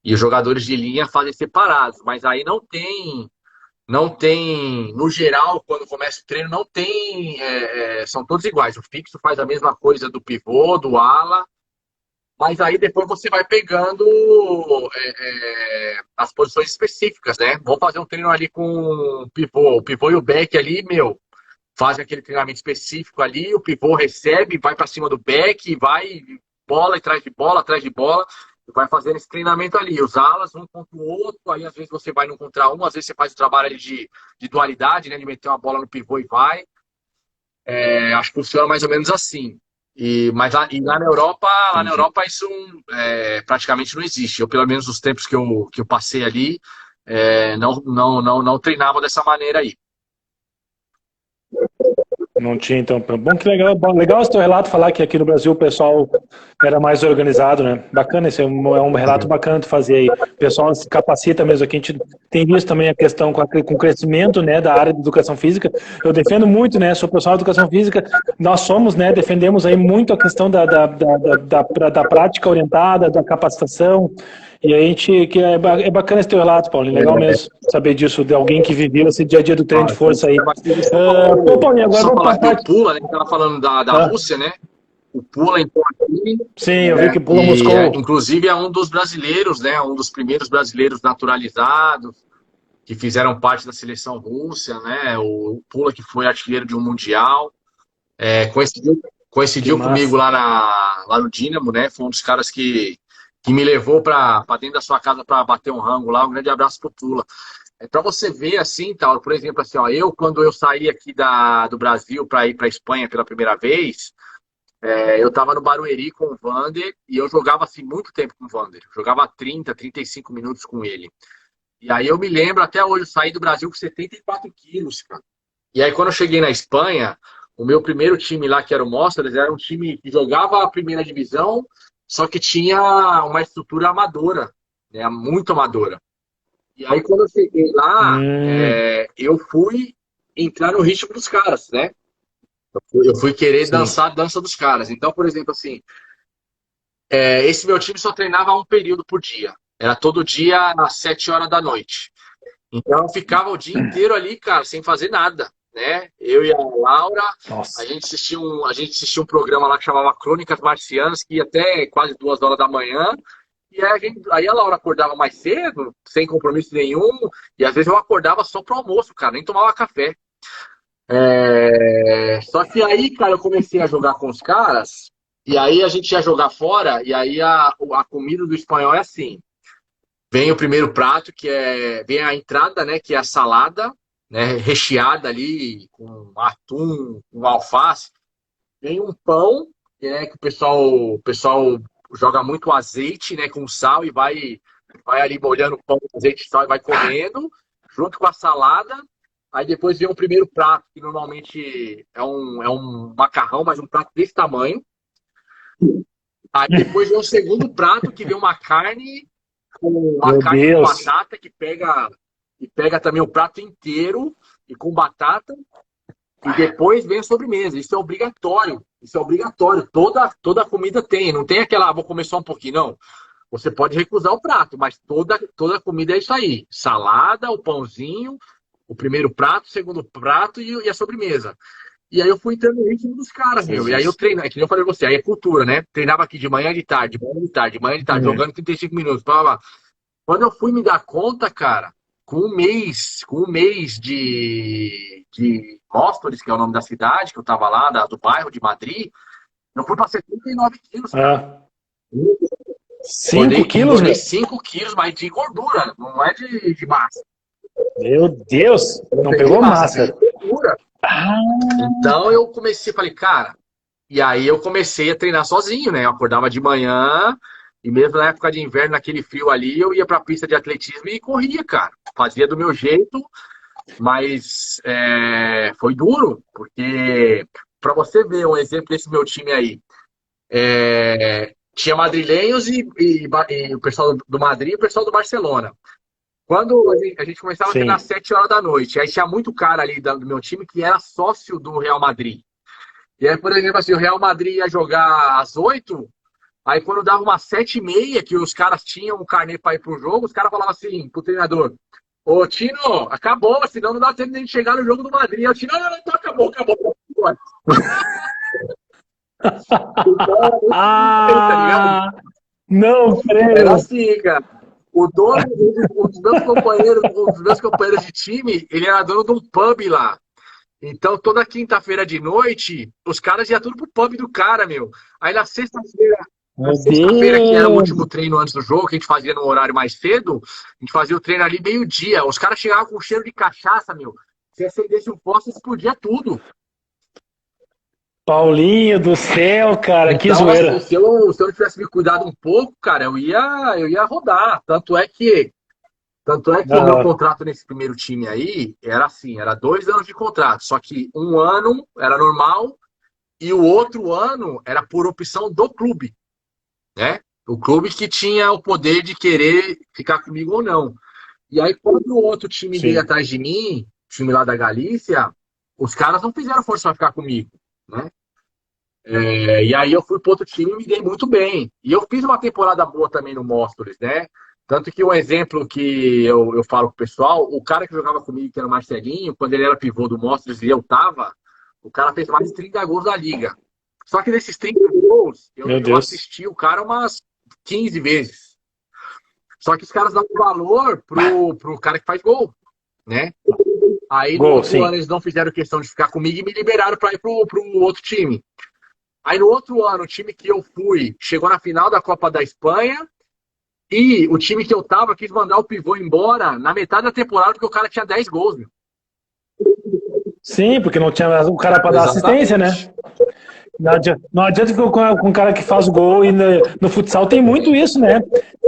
[SPEAKER 3] E os jogadores de linha fazem separados, mas aí não tem, no geral, quando começa o treino, não tem, são todos iguais. O fixo faz a mesma coisa do pivô, do ala, mas aí depois você vai pegando as posições específicas, né? Vamos fazer um treino ali com o pivô e o back ali, meu, fazem aquele treinamento específico ali, o pivô recebe, vai para cima do back, vai bola atrás de bola, e vai fazendo esse treinamento ali. Os alas, um contra o outro, aí às vezes você vai num contra um, às vezes você faz o trabalho ali de dualidade, né? De meter uma bola no pivô e vai. Acho que funciona mais ou menos assim. Mas
[SPEAKER 1] Entendi.
[SPEAKER 3] isso praticamente não existe. Eu, pelo menos nos tempos que eu passei ali, não treinava dessa maneira aí.
[SPEAKER 1] Não tinha, então. Bom, que legal. Legal esse teu relato falar que aqui no Brasil o pessoal era mais organizado, né? Bacana, esse é um relato bacana de fazer aí. O pessoal se capacita mesmo aqui. A gente tem visto também a questão com o crescimento, né, da área de educação física. Eu defendo muito, né? Sou profissional de educação física. Nós somos, né? Defendemos aí muito a questão da prática orientada, da capacitação. E a gente, é bacana esse teu relato, Paulinho. Legal mesmo saber disso, de alguém que viveu esse dia a dia do treino de força aí. Pô, Paulinho, agora
[SPEAKER 3] Só
[SPEAKER 1] vamos para
[SPEAKER 3] falar
[SPEAKER 1] a
[SPEAKER 3] que o
[SPEAKER 1] parte.
[SPEAKER 3] Pula, né? A gente estava falando da Rússia, né? O Pula entrou aqui,
[SPEAKER 1] Sim, eu vi que pula Moscou.
[SPEAKER 3] inclusive é um dos brasileiros, né? Um dos primeiros brasileiros naturalizados que fizeram parte da seleção russa, né? O Pula que foi artilheiro de um mundial, coincidiu,
[SPEAKER 1] Que
[SPEAKER 3] coincidiu comigo
[SPEAKER 1] massa.
[SPEAKER 3] lá no Dínamo, né? Foi um dos caras que me levou para dentro da sua casa para bater um rango lá. Um grande abraço pro Pula. Para você ver assim, tal, por exemplo, assim, ó, quando eu saí aqui do Brasil para ir para Espanha pela primeira vez, eu estava no Barueri com o Vander e eu jogava assim muito tempo com o Vander. Eu jogava 30, 35 minutos com ele. E aí eu me lembro até hoje, eu saí do Brasil com 74 quilos, cara. E aí quando eu cheguei na Espanha, o meu primeiro time lá, que era o Móstoles, era um time que jogava a primeira divisão, só que tinha uma estrutura amadora, né, muito amadora. E aí quando eu cheguei lá,
[SPEAKER 1] Hum,
[SPEAKER 3] eu fui entrar no ritmo dos caras, né? Eu fui querer
[SPEAKER 1] sim.
[SPEAKER 3] dançar a dança dos caras. Então, por exemplo, assim, esse meu time só treinava um período por dia. Era todo dia às 7 horas da noite. Então eu ficava o dia inteiro ali, cara, sem fazer nada, né? Eu e a Laura, a
[SPEAKER 1] Nossa.
[SPEAKER 3] gente assistia um programa lá que chamava Crônicas Marcianas, que ia até quase 2 horas da manhã. E aí a Laura acordava mais cedo, sem compromisso nenhum, e às vezes eu acordava só pro almoço, cara, nem tomava café. Só que aí, cara, eu comecei a jogar com os caras, e aí a gente ia jogar fora, e aí a comida do espanhol é assim. Vem o primeiro prato, vem a entrada, né, que é a salada, né, recheada ali com atum, com alface. Vem um pão, que o pessoal joga muito azeite, né, com sal e vai ali molhando o pão com azeite e sal e vai comendo, junto com a salada. Aí depois vem o primeiro prato, que normalmente é um macarrão, mas um prato desse tamanho. Aí depois vem o segundo prato, que vem uma carne com batata, que pega também o prato inteiro e com batata. E depois vem a sobremesa. Isso é obrigatório. Isso é obrigatório. Toda comida tem. Não tem aquela, vou comer só um pouquinho, não. Você pode recusar o prato, mas toda comida é isso aí. Salada, o pãozinho, o primeiro prato, o segundo prato e a sobremesa. E aí eu fui entrando no ritmo dos caras, meu. E aí eu treino, é que nem eu falei pra você, aí é cultura, né? Treinava aqui de manhã, de tarde, de manhã, de tarde, de manhã, de tarde, jogando 35 minutos. Blá, blá, blá. Quando eu fui me dar conta, cara, com um mês de Móstoles, que é o nome da cidade, que eu tava lá, do bairro de Madrid, eu fui pra 79 quilos, cara.
[SPEAKER 1] 5 quilos,
[SPEAKER 3] engordei
[SPEAKER 1] meu?
[SPEAKER 3] 5 quilos, mas de gordura, não é de massa.
[SPEAKER 1] Meu Deus, não
[SPEAKER 3] Peguei
[SPEAKER 1] pegou massa.
[SPEAKER 3] de gordura. Então eu comecei, falei, cara, e aí eu comecei a treinar sozinho, né? Eu acordava de manhã e mesmo na época de inverno, naquele frio ali, eu ia pra pista de atletismo e corria, cara. Fazia do meu jeito, mas foi duro, porque pra você ver um exemplo desse meu time aí, tinha madrilenhos e o pessoal do Madrid e o pessoal do Barcelona. Quando a gente começava a treinar às 7 horas da noite, aí tinha muito cara ali do meu time que era sócio do Real Madrid. E aí, por exemplo, assim, o Real Madrid ia jogar às 8, aí quando dava umas 7h30, que os caras tinham um carnê para ir pro jogo, os caras falavam assim pro treinador: Ô Tino, acabou, senão não dá tempo de a gente chegar no jogo do Madrid. Aí o Tino, não, então acabou.
[SPEAKER 1] Não creio.
[SPEAKER 3] Era assim, cara. O dono, um dos meus companheiros de time, ele era dono de um pub lá. Então, toda quinta-feira de noite, os caras iam tudo pro pub do cara, meu. Aí na sexta-feira, que era o último treino antes do jogo, que a gente fazia no horário mais cedo, a gente fazia o treino ali meio-dia. Os caras chegavam com cheiro de cachaça, meu. Se acendesse um fósforo, explodia tudo.
[SPEAKER 1] Paulinho do céu, cara,
[SPEAKER 3] então,
[SPEAKER 1] que zoeira.
[SPEAKER 3] Assim, se eu não tivesse me cuidado um pouco, cara, eu ia rodar. Tanto é que o meu contrato nesse primeiro time aí era assim, era 2 anos de contrato, só que um ano era normal e o outro ano era por opção do clube, né? O clube que tinha o poder de querer ficar comigo ou não. E aí, quando o outro time veio atrás de mim, time lá da Galícia, os caras não fizeram força para ficar comigo, né? E aí eu fui para outro time e me dei muito bem. E eu fiz uma temporada boa também no Móstoles, né? Tanto que um exemplo que eu falo pro pessoal, o cara que jogava comigo, que era o Marcelinho, quando ele era pivô do Móstoles e eu tava, o cara fez mais de 30 gols na liga. Só que desses 30 gols, eu assisti o cara umas 15 vezes. Só que os caras dão valor pro cara que faz gol, né? Aí no outro ano eles não fizeram questão de ficar comigo e me liberaram para ir pro outro time. Aí no outro ano, o time que eu fui chegou na final da Copa da Espanha e o time que eu tava quis mandar o pivô embora na metade da temporada porque o cara tinha 10 gols, meu.
[SPEAKER 1] Sim, porque não tinha o cara para dar assistência, né? Não adianta ficar com um cara que faz gol e no futsal tem muito isso, né?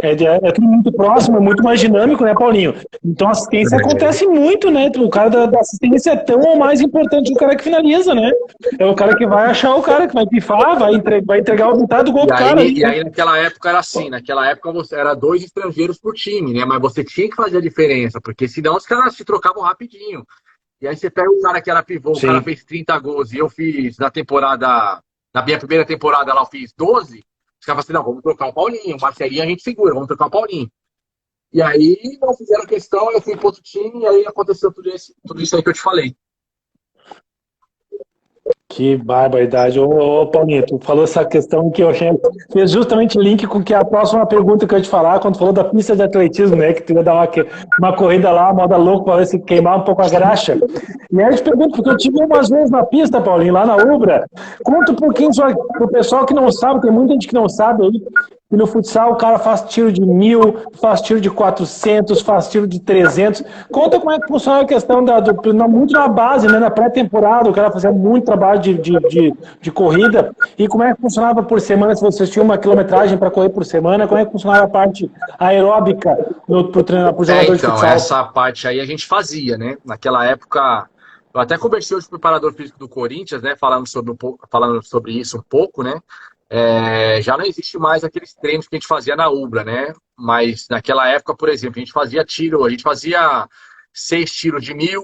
[SPEAKER 1] É tudo muito próximo, é muito mais dinâmico, né, Paulinho? Então a assistência acontece muito, né? O cara da assistência é tão ou mais importante que o cara que finaliza, né? É o cara que vai achar o cara, que vai pifar, vai entregar o metade do gol pro cara.
[SPEAKER 3] E aí naquela época era assim, naquela época você era 2 estrangeiros por time, né? Mas você tinha que fazer a diferença, porque senão os caras se trocavam rapidinho. E aí você pega o cara que era pivô, o cara fez 30 gols e eu fiz na minha primeira temporada lá eu fiz 12, os caras falaram assim, não, vamos trocar o Paulinho, o Marcelinho a gente segura, vamos trocar o Paulinho. E aí não fizeram questão, eu fui pro outro time e aí aconteceu tudo isso aí que eu te falei.
[SPEAKER 1] Que barbaridade. Ô, Paulinho, tu falou essa questão que eu achei, fez justamente link com que a próxima pergunta que eu ia te falar, quando tu falou da pista de atletismo, né, que tu ia dar uma corrida lá, moda louco, para ver se queimar um pouco a graxa. E aí eu te pergunto, porque eu tive umas vezes na pista, Paulinho, lá na Ubra, conta um pouquinho só pro pessoal que não sabe, tem muita gente que não sabe aí, e no futsal o cara faz tiro de 1.000, faz tiro de 400, faz tiro de 300. Conta como é que funciona a questão muito na base, né, na pré-temporada, o cara fazia muito trabalho de corrida, e como é que funcionava por semana, se vocês tinham uma quilometragem para correr por semana, como é que funcionava a parte aeróbica pro jogador de
[SPEAKER 3] Então,
[SPEAKER 1] futsal?
[SPEAKER 3] essa parte aí a gente fazia, né? Naquela época, eu até conversei hoje com o preparador físico do Corinthians, né? Falando sobre isso um pouco, né? Já não existe mais aqueles treinos que a gente fazia na Ubra, né? Mas naquela época, por exemplo, a gente fazia 6 tiros de 1.000,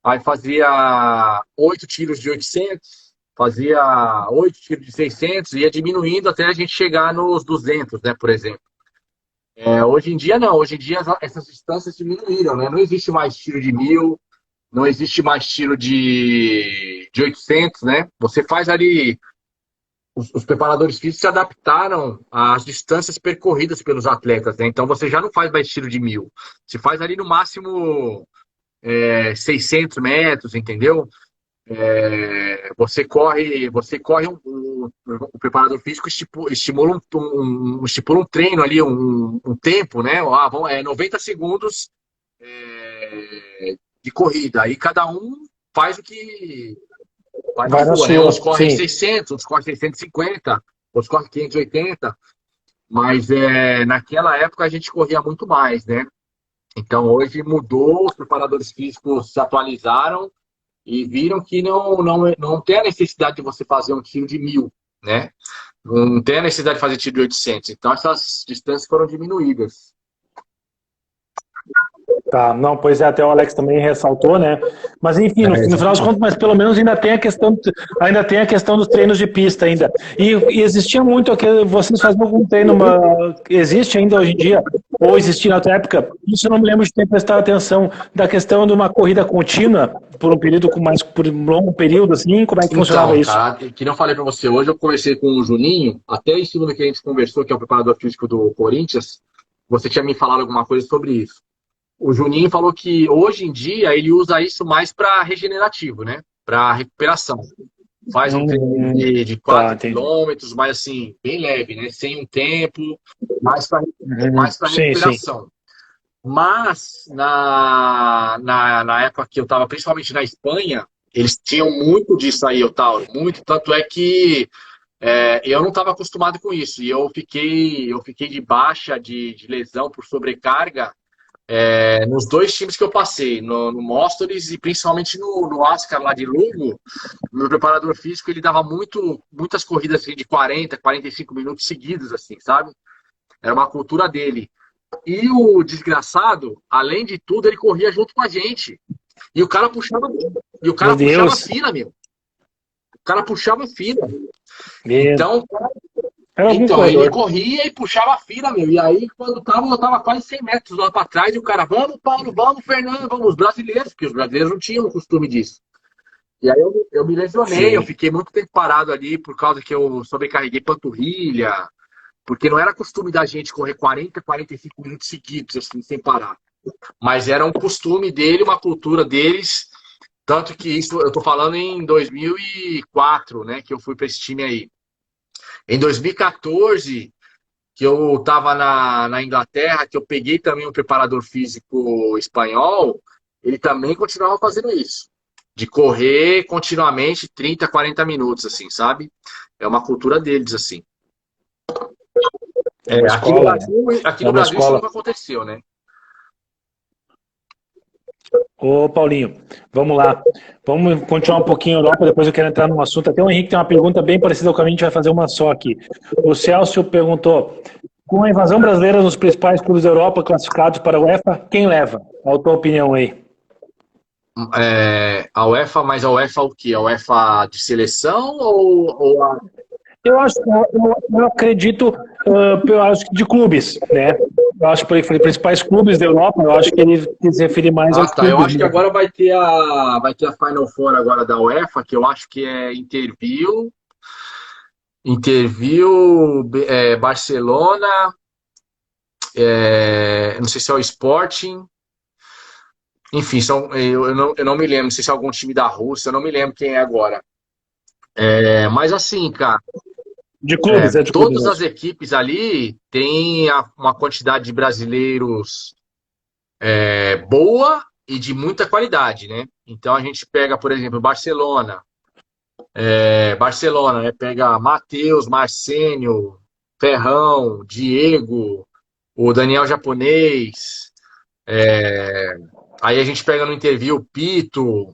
[SPEAKER 3] aí fazia 8 tiros de 800, fazia 8 tiros de 600, ia diminuindo até a gente chegar nos 200, né, por exemplo. Hoje em dia não, hoje em dia essas distâncias diminuíram, né? Não existe mais tiro de 1.000, não existe mais tiro de 800, né? Você faz ali, os preparadores físicos se adaptaram às distâncias percorridas pelos atletas, né? Então você já não faz mais tiro de 1.000, você faz ali no máximo 600 metros, entendeu? O preparador físico estipula um treino ali, um tempo, né? 90 segundos de corrida. Aí cada um faz o que vai na rua, né? Uns correm 600, uns correm 650, outros correm 580. Mas naquela época a gente corria muito mais, né? Então hoje mudou, os preparadores físicos se atualizaram e viram que não tem a necessidade de você fazer um tiro de 1.000, né? Não tem a necessidade de fazer tiro de 800. Então essas distâncias foram diminuídas.
[SPEAKER 1] Tá, não, pois é, até o Alex também ressaltou, né? Mas enfim, no final das contas, mas pelo menos ainda tem a questão dos treinos de pista ainda. E existia muito aquele, vocês faziam algum treino, existe ainda hoje em dia, ou existia na outra época, isso eu não me lembro de ter prestado atenção, da questão de uma corrida contínua por um longo período, assim, como é que funcionava isso?
[SPEAKER 3] Cara, que não falei pra você, hoje eu conversei com o Juninho, até em cima do que a gente conversou, que é o preparador físico do Corinthians, você tinha me falado alguma coisa sobre isso. O Juninho falou que hoje em dia ele usa isso mais para regenerativo, né? Para recuperação. Faz um treino de 4 quilômetros, mas assim, bem leve, né? Sem um tempo, mais para recuperação. Sim. Mas na época que eu estava, principalmente na Espanha, eles tinham muito disso aí, Tauro. Muito, tanto é que eu não estava acostumado com isso. E eu fiquei de baixa de lesão por sobrecarga. Nos 2 times que eu passei, no Móstoles e principalmente no Ascar lá de Lugo, meu preparador físico ele dava muitas corridas assim, de 40, 45 minutos seguidos, assim, sabe? Era uma cultura dele. E o desgraçado, além de tudo, ele corria junto com a gente. E o cara puxava fila, meu. O cara puxava fila. Então ele corria e puxava a fila, meu. E aí, quando eu tava quase 100 metros lá pra trás, e o cara, vamos, Paulo, vamos, Fernando, vamos, os brasileiros, porque os brasileiros não tinham o costume disso. E aí eu me lesionei, Sim. Eu fiquei muito tempo parado ali por causa que eu sobrecarreguei panturrilha, porque não era costume da gente correr 40, 45 minutos seguidos, assim, sem parar. Mas era um costume dele, uma cultura deles, tanto que isso eu tô falando em 2004, né, que eu fui pra esse time aí. Em 2014, que eu estava na Inglaterra, que eu peguei também um preparador físico espanhol, ele também continuava fazendo isso. De correr continuamente 30, 40 minutos, assim, sabe? É uma cultura deles, assim. Aqui no Brasil isso nunca aconteceu, né?
[SPEAKER 1] Ô, Paulinho, vamos lá. Vamos continuar um pouquinho a Europa, depois eu quero entrar num assunto. Até o Henrique tem uma pergunta bem parecida com a gente vai fazer uma só aqui. O Celso perguntou, com a invasão brasileira nos principais clubes da Europa classificados para a UEFA, quem leva? Qual a tua opinião aí?
[SPEAKER 3] A UEFA, mas a UEFA o quê? A UEFA de seleção ou a...
[SPEAKER 1] Eu acredito, eu acho que de clubes, né? Eu acho que foi principais clubes da Europa, eu acho que ele quis se referir mais aos
[SPEAKER 3] Tá. Eu
[SPEAKER 1] clubes.
[SPEAKER 3] acho que agora vai ter a Final Four agora da UEFA, que eu acho que é Interview, Barcelona, não sei se é o Sporting. Enfim, eu não me lembro, não sei se é algum time da Rússia, eu não me lembro quem é agora. Mas assim, cara,
[SPEAKER 1] De clubes, de clubes.
[SPEAKER 3] todas as equipes ali têm uma quantidade de brasileiros boa e de muita qualidade, né? Então a gente pega, por exemplo, Barcelona, né? Pega Matheus, Marcênio, Ferrão, Diego, o Daniel Japonês. Aí a gente pega no Interview o Pito,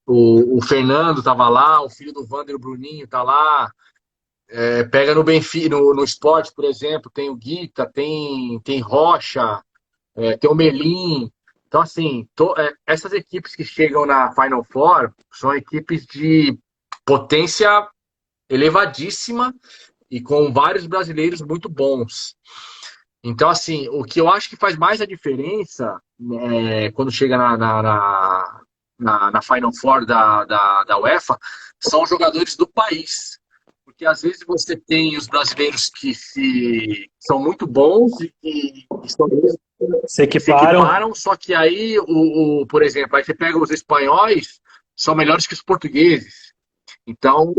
[SPEAKER 3] o Fernando tava lá, o filho do Vander, o Bruninho, tá lá. Pega no Benfica, no Sport, por exemplo, tem o Guita, tem Rocha, tem o Melim. Então, assim, essas equipes que chegam na Final Four são equipes de potência elevadíssima e com vários brasileiros muito bons. Então, assim, o que eu acho que faz mais a diferença quando chega na Final Four da UEFA são os jogadores do país. Porque às vezes você tem os brasileiros que são muito bons e que
[SPEAKER 1] Se
[SPEAKER 3] se
[SPEAKER 1] equiparam.
[SPEAKER 3] equiparam, só que aí, por exemplo, aí você pega os espanhóis, são melhores que os portugueses. Então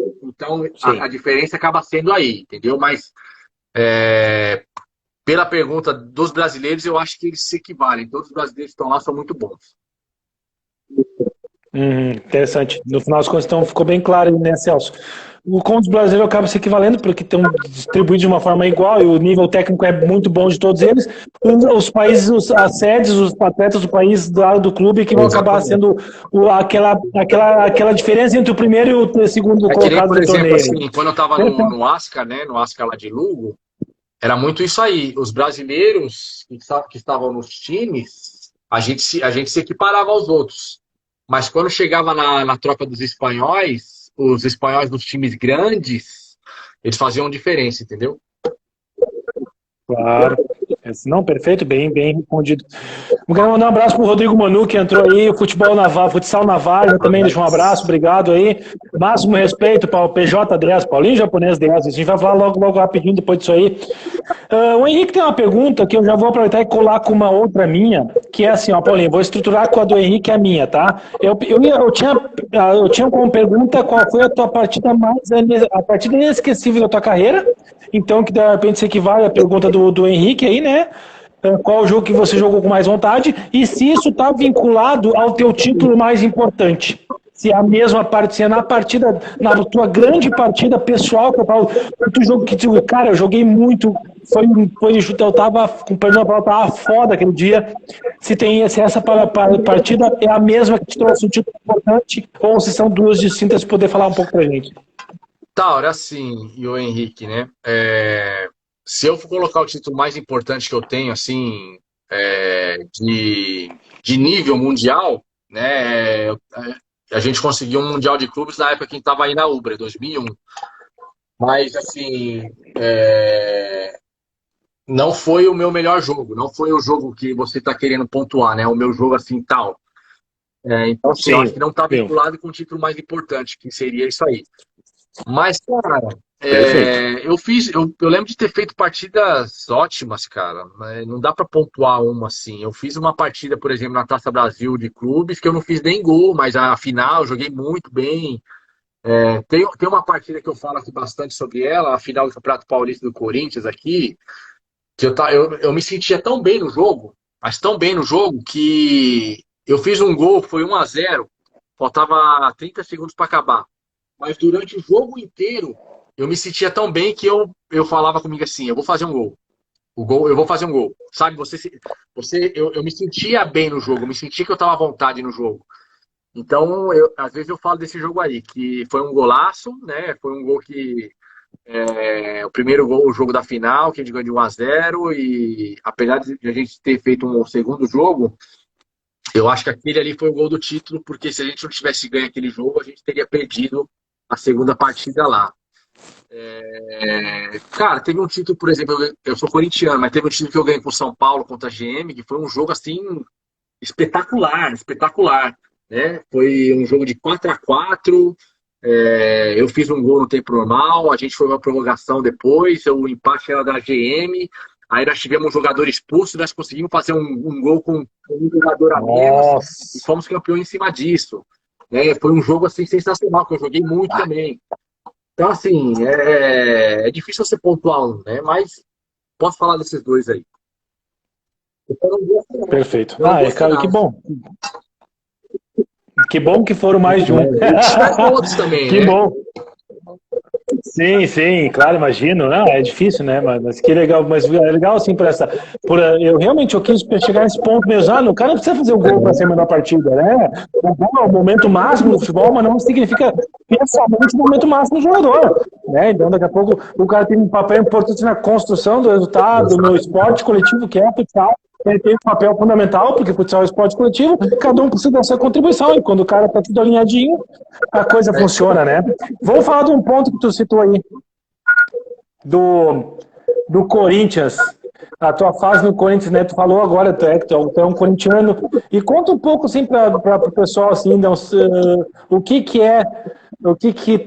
[SPEAKER 3] a diferença acaba sendo aí, entendeu? Mas pela pergunta dos brasileiros, eu acho que eles se equivalem. Todos os brasileiros que estão lá são muito bons.
[SPEAKER 1] Interessante. No final das contas, então, ficou bem claro, né, Celso? O com os brasileiros acaba se equivalendo, porque estão distribuídos de uma forma igual e o nível técnico é muito bom de todos eles. Os países, as sedes, os atletas do país do clube que vão acabar sendo aquela diferença entre o primeiro e o segundo
[SPEAKER 3] Que nem,
[SPEAKER 1] colocado
[SPEAKER 3] por
[SPEAKER 1] do
[SPEAKER 3] exemplo,
[SPEAKER 1] torneio.
[SPEAKER 3] assim, quando eu estava no Asca, né, no Asca lá de Lugo, era muito isso aí. Os brasileiros que estavam nos times, a gente se equiparava aos outros. Mas quando chegava na troca dos espanhóis, os espanhóis dos times grandes, eles faziam diferença, entendeu?
[SPEAKER 1] Claro. Não, perfeito, bem respondido. Eu quero mandar um abraço pro Rodrigo Manu, que entrou aí, futsal na Varja, também deixa um abraço, obrigado aí. Máximo respeito para o PJ10, Paulinho Japonês 10. A gente vai falar logo rapidinho depois disso aí. O Henrique tem uma pergunta que eu já vou aproveitar e colar com uma outra minha, que é assim, ó, Paulinho, vou estruturar com a do Henrique a minha, tá? Eu tinha como pergunta qual foi a tua a partida inesquecível da tua carreira, então que de repente se equivale à pergunta do Henrique aí, né? Qual o jogo que você jogou com mais vontade e se isso está vinculado ao teu título mais importante. Se é a mesma parte, se é na tua grande partida pessoal, que eu falo, cara, eu joguei muito, eu tava, com perdão da palavra, tava foda aquele dia. Se essa partida é a mesma que te trouxe um título importante, ou se são duas distintas, poder falar um pouco pra gente.
[SPEAKER 3] Tá, olha assim, e o Henrique, né? Se eu for colocar o título mais importante que eu tenho, assim, de nível mundial, né? A gente conseguiu um Mundial de Clubes na época que a gente estava aí na Ubra, 2001. Mas, assim, não foi o meu melhor jogo. Não foi o jogo que você está querendo pontuar, né? O meu jogo, assim, tal. Então, assim, eu acho que não está vinculado com o título mais importante, que seria isso aí. Mas, cara, eu lembro de ter feito partidas ótimas, cara. Não dá para pontuar uma assim. Eu fiz uma partida, por exemplo, na Taça Brasil de clubes, que eu não fiz nem gol, mas a final eu joguei muito bem. Tem uma partida que eu falo aqui bastante sobre ela, a final do Campeonato Paulista do Corinthians aqui, que eu me sentia tão bem no jogo, mas tão bem no jogo, que eu fiz um gol, foi 1-0, faltava 30 segundos para acabar. Mas durante o jogo inteiro, eu me sentia tão bem que eu falava comigo assim, eu vou fazer um gol. Eu vou fazer um gol. Sabe, eu me sentia bem no jogo, eu me sentia que eu estava à vontade no jogo. Então, às vezes eu falo desse jogo aí, que foi um golaço, né? Foi um gol que... o primeiro gol, o jogo da final, que a gente ganhou de 1-0, e apesar de a gente ter feito um segundo jogo, eu acho que aquele ali foi o gol do título, porque se a gente não tivesse ganho aquele jogo, a gente teria perdido a segunda partida lá. Cara, teve um título, por exemplo, eu sou corintiano, mas teve um título que eu ganhei com o São Paulo contra a GM, que foi um jogo assim espetacular, espetacular, né? Foi um jogo de 4-4. Eu fiz um gol no tempo normal, a gente foi uma prorrogação depois, o empate era da GM, aí nós tivemos um jogador expulso, nós conseguimos fazer um gol com um jogador a menos e
[SPEAKER 1] Nossa.
[SPEAKER 3] fomos campeões em cima disso. Né? Foi um jogo assim sensacional, que eu joguei muito também. Então, assim, é difícil você pontuar um, né? Mas posso falar desses dois aí. Foram duas finais.
[SPEAKER 1] Perfeito.
[SPEAKER 3] Foram duas
[SPEAKER 1] Cara, que
[SPEAKER 3] finais.
[SPEAKER 1] bom. Que bom que foram mais de um.
[SPEAKER 3] E tiveram outros também,
[SPEAKER 1] Que
[SPEAKER 3] né?
[SPEAKER 1] bom. Sim, sim, claro, imagino. Não, é difícil, né? Mas que legal. Mas é legal, assim, eu realmente eu quis chegar nesse ponto mesmo. O cara não precisa fazer o gol para ser a melhor partida, né? O gol é o momento máximo do futebol, mas não significa pensamento o momento máximo do jogador, né? Então, daqui a pouco, o cara tem um papel importante na construção do resultado, no esporte coletivo, que é o futsal. Ele tem um papel fundamental, porque o futsal é esporte coletivo, cada um precisa dar sua contribuição, e quando o cara está tudo alinhadinho, a coisa funciona, né? Vamos falar de um ponto que tu citou aí, do Corinthians, a tua fase no Corinthians, né? Tu falou agora, tu é um corintiano, e conta um pouco, assim, para o pessoal, assim, o que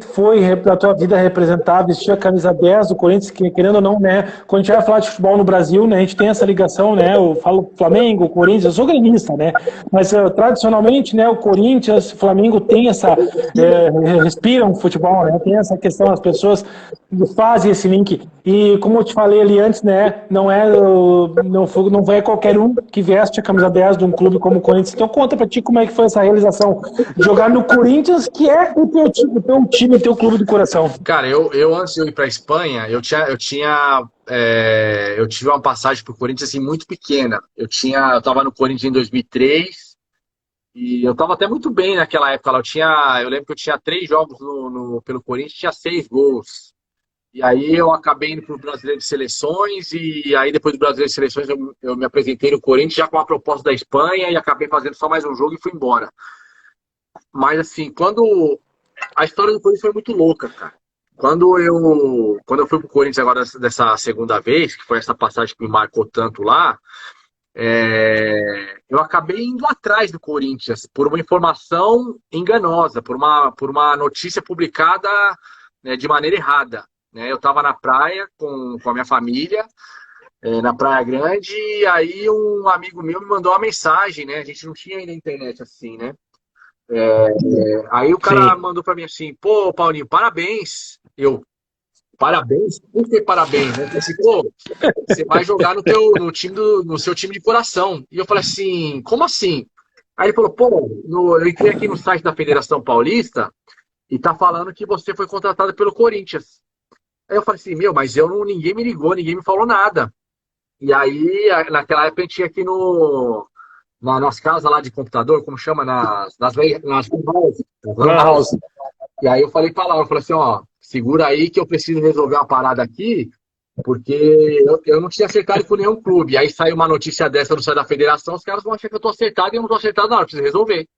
[SPEAKER 1] foi a tua vida representar, vestir a camisa 10 do Corinthians, que querendo ou não, né, quando a gente vai falar de futebol no Brasil, né, a gente tem essa ligação, né, eu falo Flamengo, Corinthians, eu sou gremista, né, mas tradicionalmente, né, o Corinthians, o Flamengo tem respiram futebol, né, tem essa questão, as pessoas fazem esse link, e como eu te falei ali antes, né, não é qualquer um que veste a camisa 10 de um clube como o Corinthians. Então conta pra ti como é que foi essa realização de jogar no Corinthians, que é o teu clube do coração.
[SPEAKER 3] Cara, eu antes de eu ir para Espanha, eu tive uma passagem pro Corinthians assim muito pequena. Eu tava no Corinthians em 2003 e eu tava até muito bem naquela época. Eu lembro que eu tinha 3 jogos pelo Corinthians, tinha 6 gols. E aí eu acabei indo pro Brasileiro de Seleções e aí depois do Brasileiro de Seleções eu me apresentei no Corinthians já com a proposta da Espanha e acabei fazendo só mais um jogo e fui embora. Mas assim, quando a história do Corinthians foi muito louca, cara. Quando eu fui pro Corinthians agora dessa segunda vez, que foi essa passagem que me marcou tanto lá, eu acabei indo atrás do Corinthians por uma informação enganosa, por uma notícia publicada, né, de maneira errada. Né? Eu estava na praia com a minha família, na Praia Grande, e aí um amigo meu me mandou uma mensagem, né? A gente não tinha ainda internet assim, né? Aí o cara
[SPEAKER 1] Sim.
[SPEAKER 3] mandou pra mim assim, pô, Paulinho, parabéns. Parabéns? Por que parabéns? Né? Eu falei assim, pô, você vai jogar no seu time de coração. E eu falei assim, como assim? Aí ele falou, pô, eu entrei aqui no site da Federação Paulista e tá falando que você foi contratado pelo Corinthians. Aí eu falei assim, mas ninguém me ligou, ninguém me falou nada. E aí, naquela época, a gente tinha aqui nas casas lá de computador, como chama, nas lan
[SPEAKER 1] Lan
[SPEAKER 3] house.
[SPEAKER 1] House.
[SPEAKER 3] E aí eu falei pra lá, eu falei assim, ó, segura aí que eu preciso resolver uma parada aqui, porque eu não tinha acertado com nenhum clube. Aí saiu uma notícia dessa no site da federação, os caras vão achar que eu tô acertado e eu não tô acertado, não, eu preciso resolver.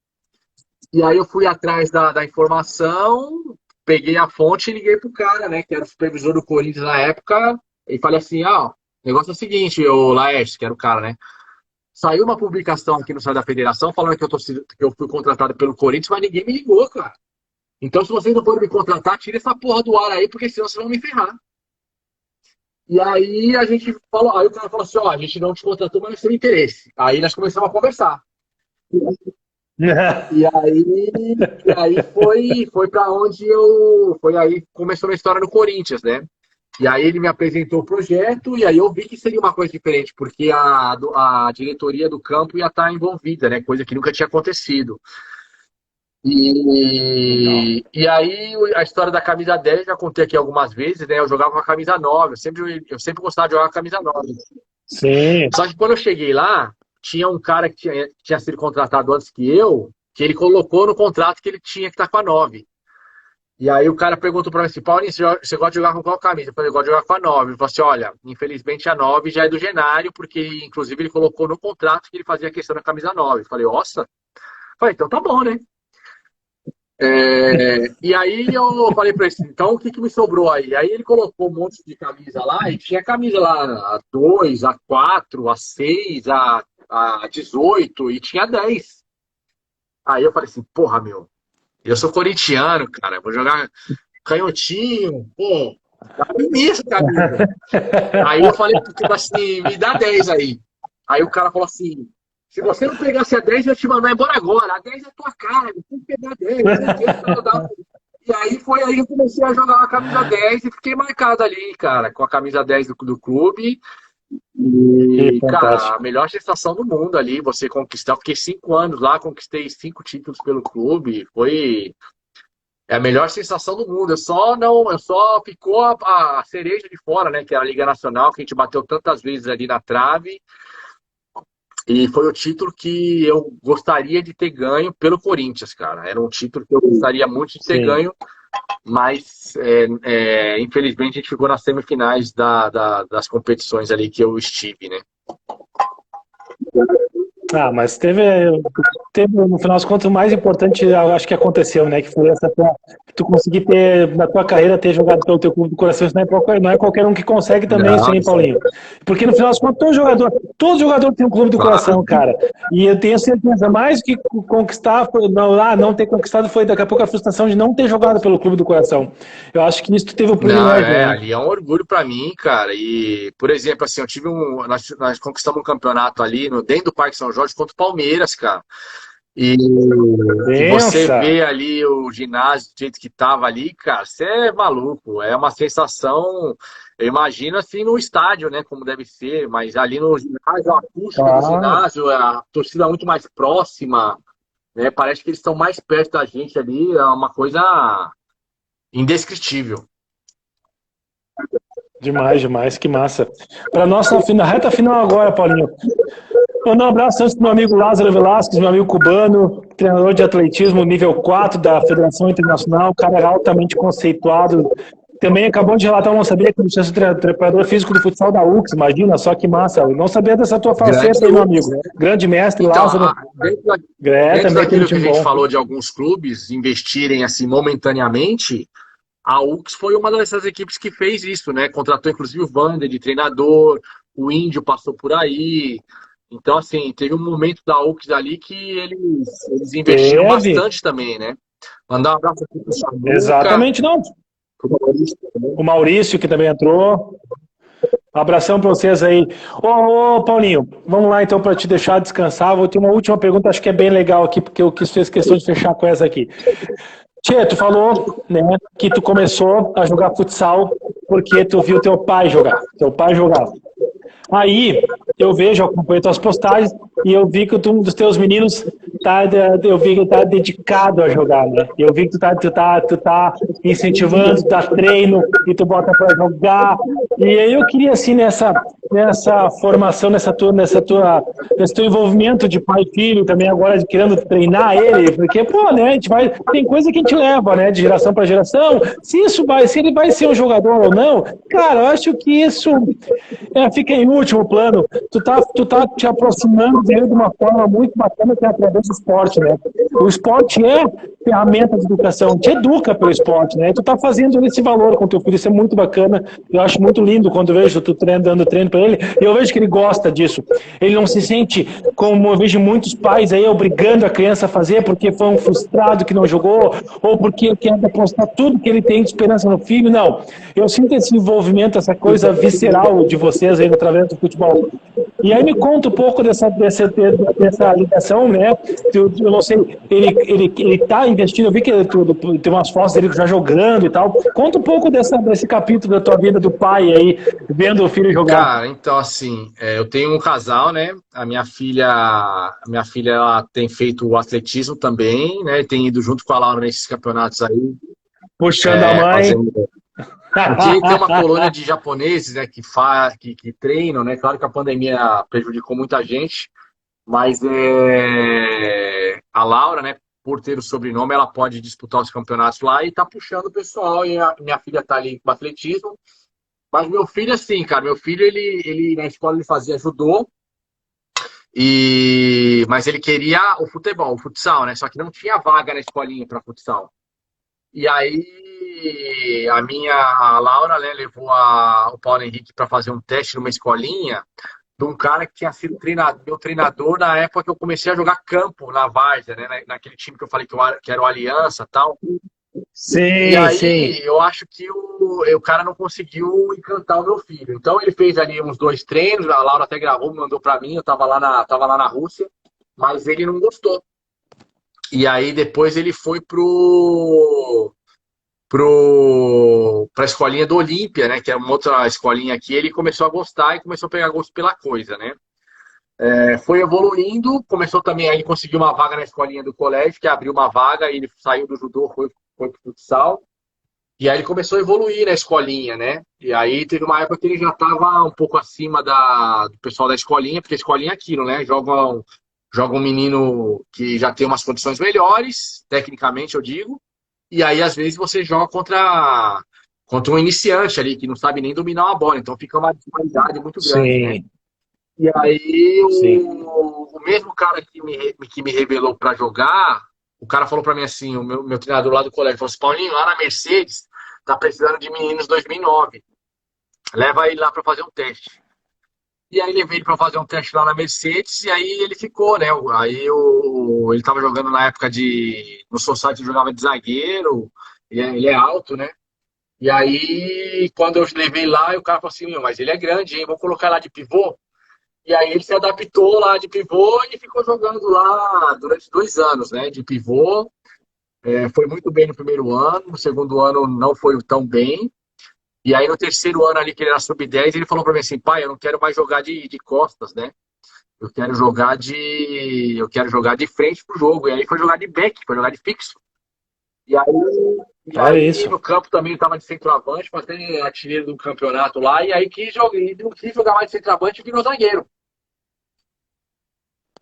[SPEAKER 3] E aí eu fui atrás da informação, peguei a fonte e liguei pro cara, né, que era o supervisor do Corinthians na época, e falei assim, o negócio é o seguinte, o Laércio, que era o cara, né, saiu uma publicação aqui no site da federação falando que eu fui contratado pelo Corinthians, mas ninguém me ligou, cara. Então, se vocês não forem me contratar, tira essa porra do ar aí, porque senão vocês vão me ferrar. E aí a gente falou, aí o cara falou assim, ó, a gente não te contratou, mas nós temos interesse. Aí nós começamos a conversar. E aí foi para onde foi aí começou a minha história no Corinthians, né? E aí ele me apresentou o projeto e aí eu vi que seria uma coisa diferente, porque a diretoria do campo ia estar envolvida, né? Coisa que nunca tinha acontecido. E aí a história da camisa 10 já contei aqui algumas vezes, né? Eu jogava com a camisa 9, eu sempre gostava de jogar com a camisa 9.
[SPEAKER 1] Sim.
[SPEAKER 3] Só que quando eu cheguei lá, tinha um cara que tinha sido contratado antes que ele colocou no contrato que ele tinha que estar com a 9. E aí o cara perguntou pra mim assim, Paulinho, você gosta de jogar com qual camisa? Eu falei, eu gosto de jogar com a 9. Ele falou assim, olha, infelizmente a 9 já é do Genário, porque inclusive ele colocou no contrato que ele fazia questão da camisa 9. Eu falei, nossa. Eu falei, então tá bom, né? E aí eu falei pra ele assim, então o que que me sobrou aí? Aí ele colocou um monte de camisa lá, e tinha camisa lá a 2, a 4, a 6, a 18 e tinha 10. Aí eu falei assim, porra, meu, eu sou corintiano, cara, vou jogar canhotinho, pô, dá pra mim essa camisa. Aí eu falei pro cara assim, me dá 10 aí. Aí o cara falou assim, se você não pegasse a 10, eu ia te mandar embora agora. A 10 é tua cara, tem que pegar a 10, não sei o que, e aí foi aí que eu comecei a jogar a camisa 10 e fiquei marcado ali, cara, com a camisa 10 do clube.
[SPEAKER 1] Que
[SPEAKER 3] E, cara, a
[SPEAKER 1] fantástico.
[SPEAKER 3] melhor sensação do mundo ali, você conquistar. Fiquei 5 anos lá, conquistei 5 títulos pelo clube. Foi a melhor sensação do mundo. Eu só ficou a cereja de fora, né? Que era a Liga Nacional, que a gente bateu tantas vezes ali na trave. E foi o título que eu gostaria de ter ganho pelo Corinthians, cara. Era um título que eu gostaria muito de ter
[SPEAKER 1] Sim.
[SPEAKER 3] ganho, mas infelizmente a gente ficou nas semifinais das competições ali que eu estive, né?
[SPEAKER 1] Ah, mas teve, no final das contas, o mais importante, eu acho que aconteceu, né? Que foi tu conseguir ter, na tua carreira, ter jogado pelo teu clube do coração. Isso não é qualquer um que consegue também isso,
[SPEAKER 3] Não,
[SPEAKER 1] hein, Paulinho? Porque no final das contas, todo jogador tem um clube do
[SPEAKER 3] claro.
[SPEAKER 1] coração, cara. E eu tenho certeza, mais do que conquistar, não ter conquistado, foi daqui a pouco a frustração de não ter jogado pelo clube do coração. Eu acho que isso tu teve o
[SPEAKER 3] Não,
[SPEAKER 1] privilégio, né?
[SPEAKER 3] ali é um orgulho pra mim, cara. E, por exemplo, assim, nós conquistamos um campeonato ali dentro do Parque São Jorge contra o Palmeiras, cara. E você
[SPEAKER 1] Pensa!
[SPEAKER 3] vê ali o ginásio do jeito que tava ali, cara, você é maluco. É uma sensação, eu imagino assim no estádio, né, como deve ser, mas ali no ginásio, a acústica do
[SPEAKER 1] Ah,
[SPEAKER 3] ginásio, a torcida muito mais próxima, né? Parece que eles estão mais perto da gente ali, é uma coisa indescritível.
[SPEAKER 1] demais, demais, que massa. Para nossa reta final agora, Paulinho. Mandar um abraço antes do meu amigo Lázaro Velasquez, meu amigo cubano, treinador de atletismo nível 4 da Federação Internacional, cara altamente conceituado. Também acabou de relatar, eu não sabia que ele tinha sido preparador físico do futsal da UX, imagina só que massa. Eu não sabia dessa tua
[SPEAKER 3] Grande
[SPEAKER 1] faceta aí, meu
[SPEAKER 3] Lucas,
[SPEAKER 1] amigo.
[SPEAKER 3] né?
[SPEAKER 1] Grande mestre
[SPEAKER 3] Então,
[SPEAKER 1] Lázaro,
[SPEAKER 3] dentro
[SPEAKER 1] também aquele
[SPEAKER 3] daquilo que a
[SPEAKER 1] time
[SPEAKER 3] gente
[SPEAKER 1] bom.
[SPEAKER 3] falou de alguns clubes investirem assim momentaneamente, a UX foi uma dessas equipes que fez isso, né? Contratou inclusive o Vander de treinador, o Índio passou por aí. Então, assim, teve um momento da UX ali que eles investiram
[SPEAKER 1] Teve,
[SPEAKER 3] bastante também, né? Mandar um abraço aqui pro Samuca,
[SPEAKER 1] exatamente, não.
[SPEAKER 3] pro Maurício também.
[SPEAKER 1] O Maurício, que também entrou. Abração para vocês aí. Ô, Paulinho, vamos lá então para te deixar descansar. Vou ter uma última pergunta, acho que é bem legal aqui, porque eu fiz questão de fechar com essa aqui. Tchê, tu falou, né, que tu começou a jogar futsal porque tu viu teu pai jogar. Teu pai jogava. Aí eu vejo, eu acompanho tuas postagens e eu vi que um dos teus meninos eu vi que tá dedicado a jogar, né? Eu vi que tu tá incentivando, tu dá treino e tu bota para jogar. E aí eu queria assim nessa formação, nesse teu envolvimento de pai e filho também agora querendo treinar ele, porque pô, né? Tem coisa que a gente leva, né? De geração para geração. Se ele vai ser um jogador ou não, cara, eu acho que isso fica em último plano. Tu tá te aproximando dele de uma forma muito bacana que é através do esporte, né? O esporte é ferramenta de educação, te educa pelo esporte, né? Tu tá fazendo esse valor com teu filho, isso é muito bacana. Eu acho muito lindo quando eu vejo tu dando treino para ele, e eu vejo que ele gosta disso. Ele não se sente como eu vejo muitos pais aí obrigando a criança a fazer porque foi um frustrado que não jogou, ou porque quer depositar tudo que ele tem de esperança no filho. Não. Eu sinto esse envolvimento, essa coisa visceral de vocês aí através do futebol. E aí me conta um pouco dessa ligação, né? Eu não sei, ele tá investindo, eu vi que tem umas fotos dele já jogando e tal. Conta um pouco desse capítulo da tua vida do pai aí, vendo o filho jogar.
[SPEAKER 3] Cara, então assim, eu tenho um casal, né? A minha filha ela tem feito o atletismo também, né? Tem ido junto com a Laura nesses campeonatos aí,
[SPEAKER 1] Puxando a mãe.
[SPEAKER 3] fazendo. Aqui tem uma colônia de japoneses, né, que treinam, né? Claro que a pandemia prejudicou muita gente, mas a Laura, né, por ter o sobrenome, ela pode disputar os campeonatos lá e tá puxando o pessoal. E a minha filha tá ali com atletismo. Mas meu filho, assim, cara, meu filho, ele na escola ele fazia judô Mas ele queria o futebol, o futsal, né? Só que não tinha vaga na escolinha para futsal. E aí a Laura, né, levou o Paulo Henrique para fazer um teste numa escolinha de um cara que tinha sido meu treinador na época que eu comecei a jogar campo na Várzea, né? Naquele time que eu falei que era o Aliança e tal. E
[SPEAKER 1] Sim, sim.
[SPEAKER 3] aí eu acho que o cara não conseguiu encantar o meu filho. Então ele fez ali uns 2 treinos, a Laura até gravou, mandou para mim, eu tava lá na Rússia, mas ele não gostou. E aí depois ele foi pra escolinha do Olímpia, né? Que é uma outra escolinha aqui. Ele começou a gostar e começou a pegar gosto pela coisa, né? Foi evoluindo, começou também, aí ele conseguiu uma vaga na escolinha do colégio, que abriu uma vaga, e ele saiu do judô, foi pro futsal. E aí ele começou a evoluir na escolinha, né? E aí teve uma época que ele já estava um pouco acima do pessoal da escolinha, porque a escolinha é aquilo, né? Joga um menino que já tem umas condições melhores, tecnicamente eu digo, e aí às vezes você joga contra um iniciante ali, que não sabe nem dominar uma bola, então fica uma disparidade muito grande, né?
[SPEAKER 1] Sim,
[SPEAKER 3] E aí
[SPEAKER 1] sim.
[SPEAKER 3] o mesmo cara que me revelou para jogar, o cara falou para mim assim, o meu treinador lá do colégio, falou assim, Paulinho, lá na Mercedes tá precisando de meninos 2009, leva ele lá para fazer um teste. E aí levei ele para fazer um teste lá na Mercedes e aí ele ficou, né? Ele tava jogando na época no Society, jogava de zagueiro, ele é alto, né? E aí quando eu levei lá, o cara falou assim, meu, mas ele é grande, hein? Vamos colocar lá de pivô. E aí ele se adaptou lá de pivô e ficou jogando lá durante 2 anos, né? De pivô. Foi muito bem no primeiro ano, no segundo ano não foi tão bem. E aí no terceiro ano ali, que ele era sub-10, ele falou para mim assim, pai, eu não quero mais jogar de costas, né? Eu quero jogar de frente pro jogo. E aí foi jogar de back, foi jogar de fixo. E aí, e
[SPEAKER 1] Olha
[SPEAKER 3] aí
[SPEAKER 1] isso.
[SPEAKER 3] no campo também estava de centroavante, para ser artilheiro do campeonato lá. E aí ele não quis jogar mais de centroavante e virou zagueiro.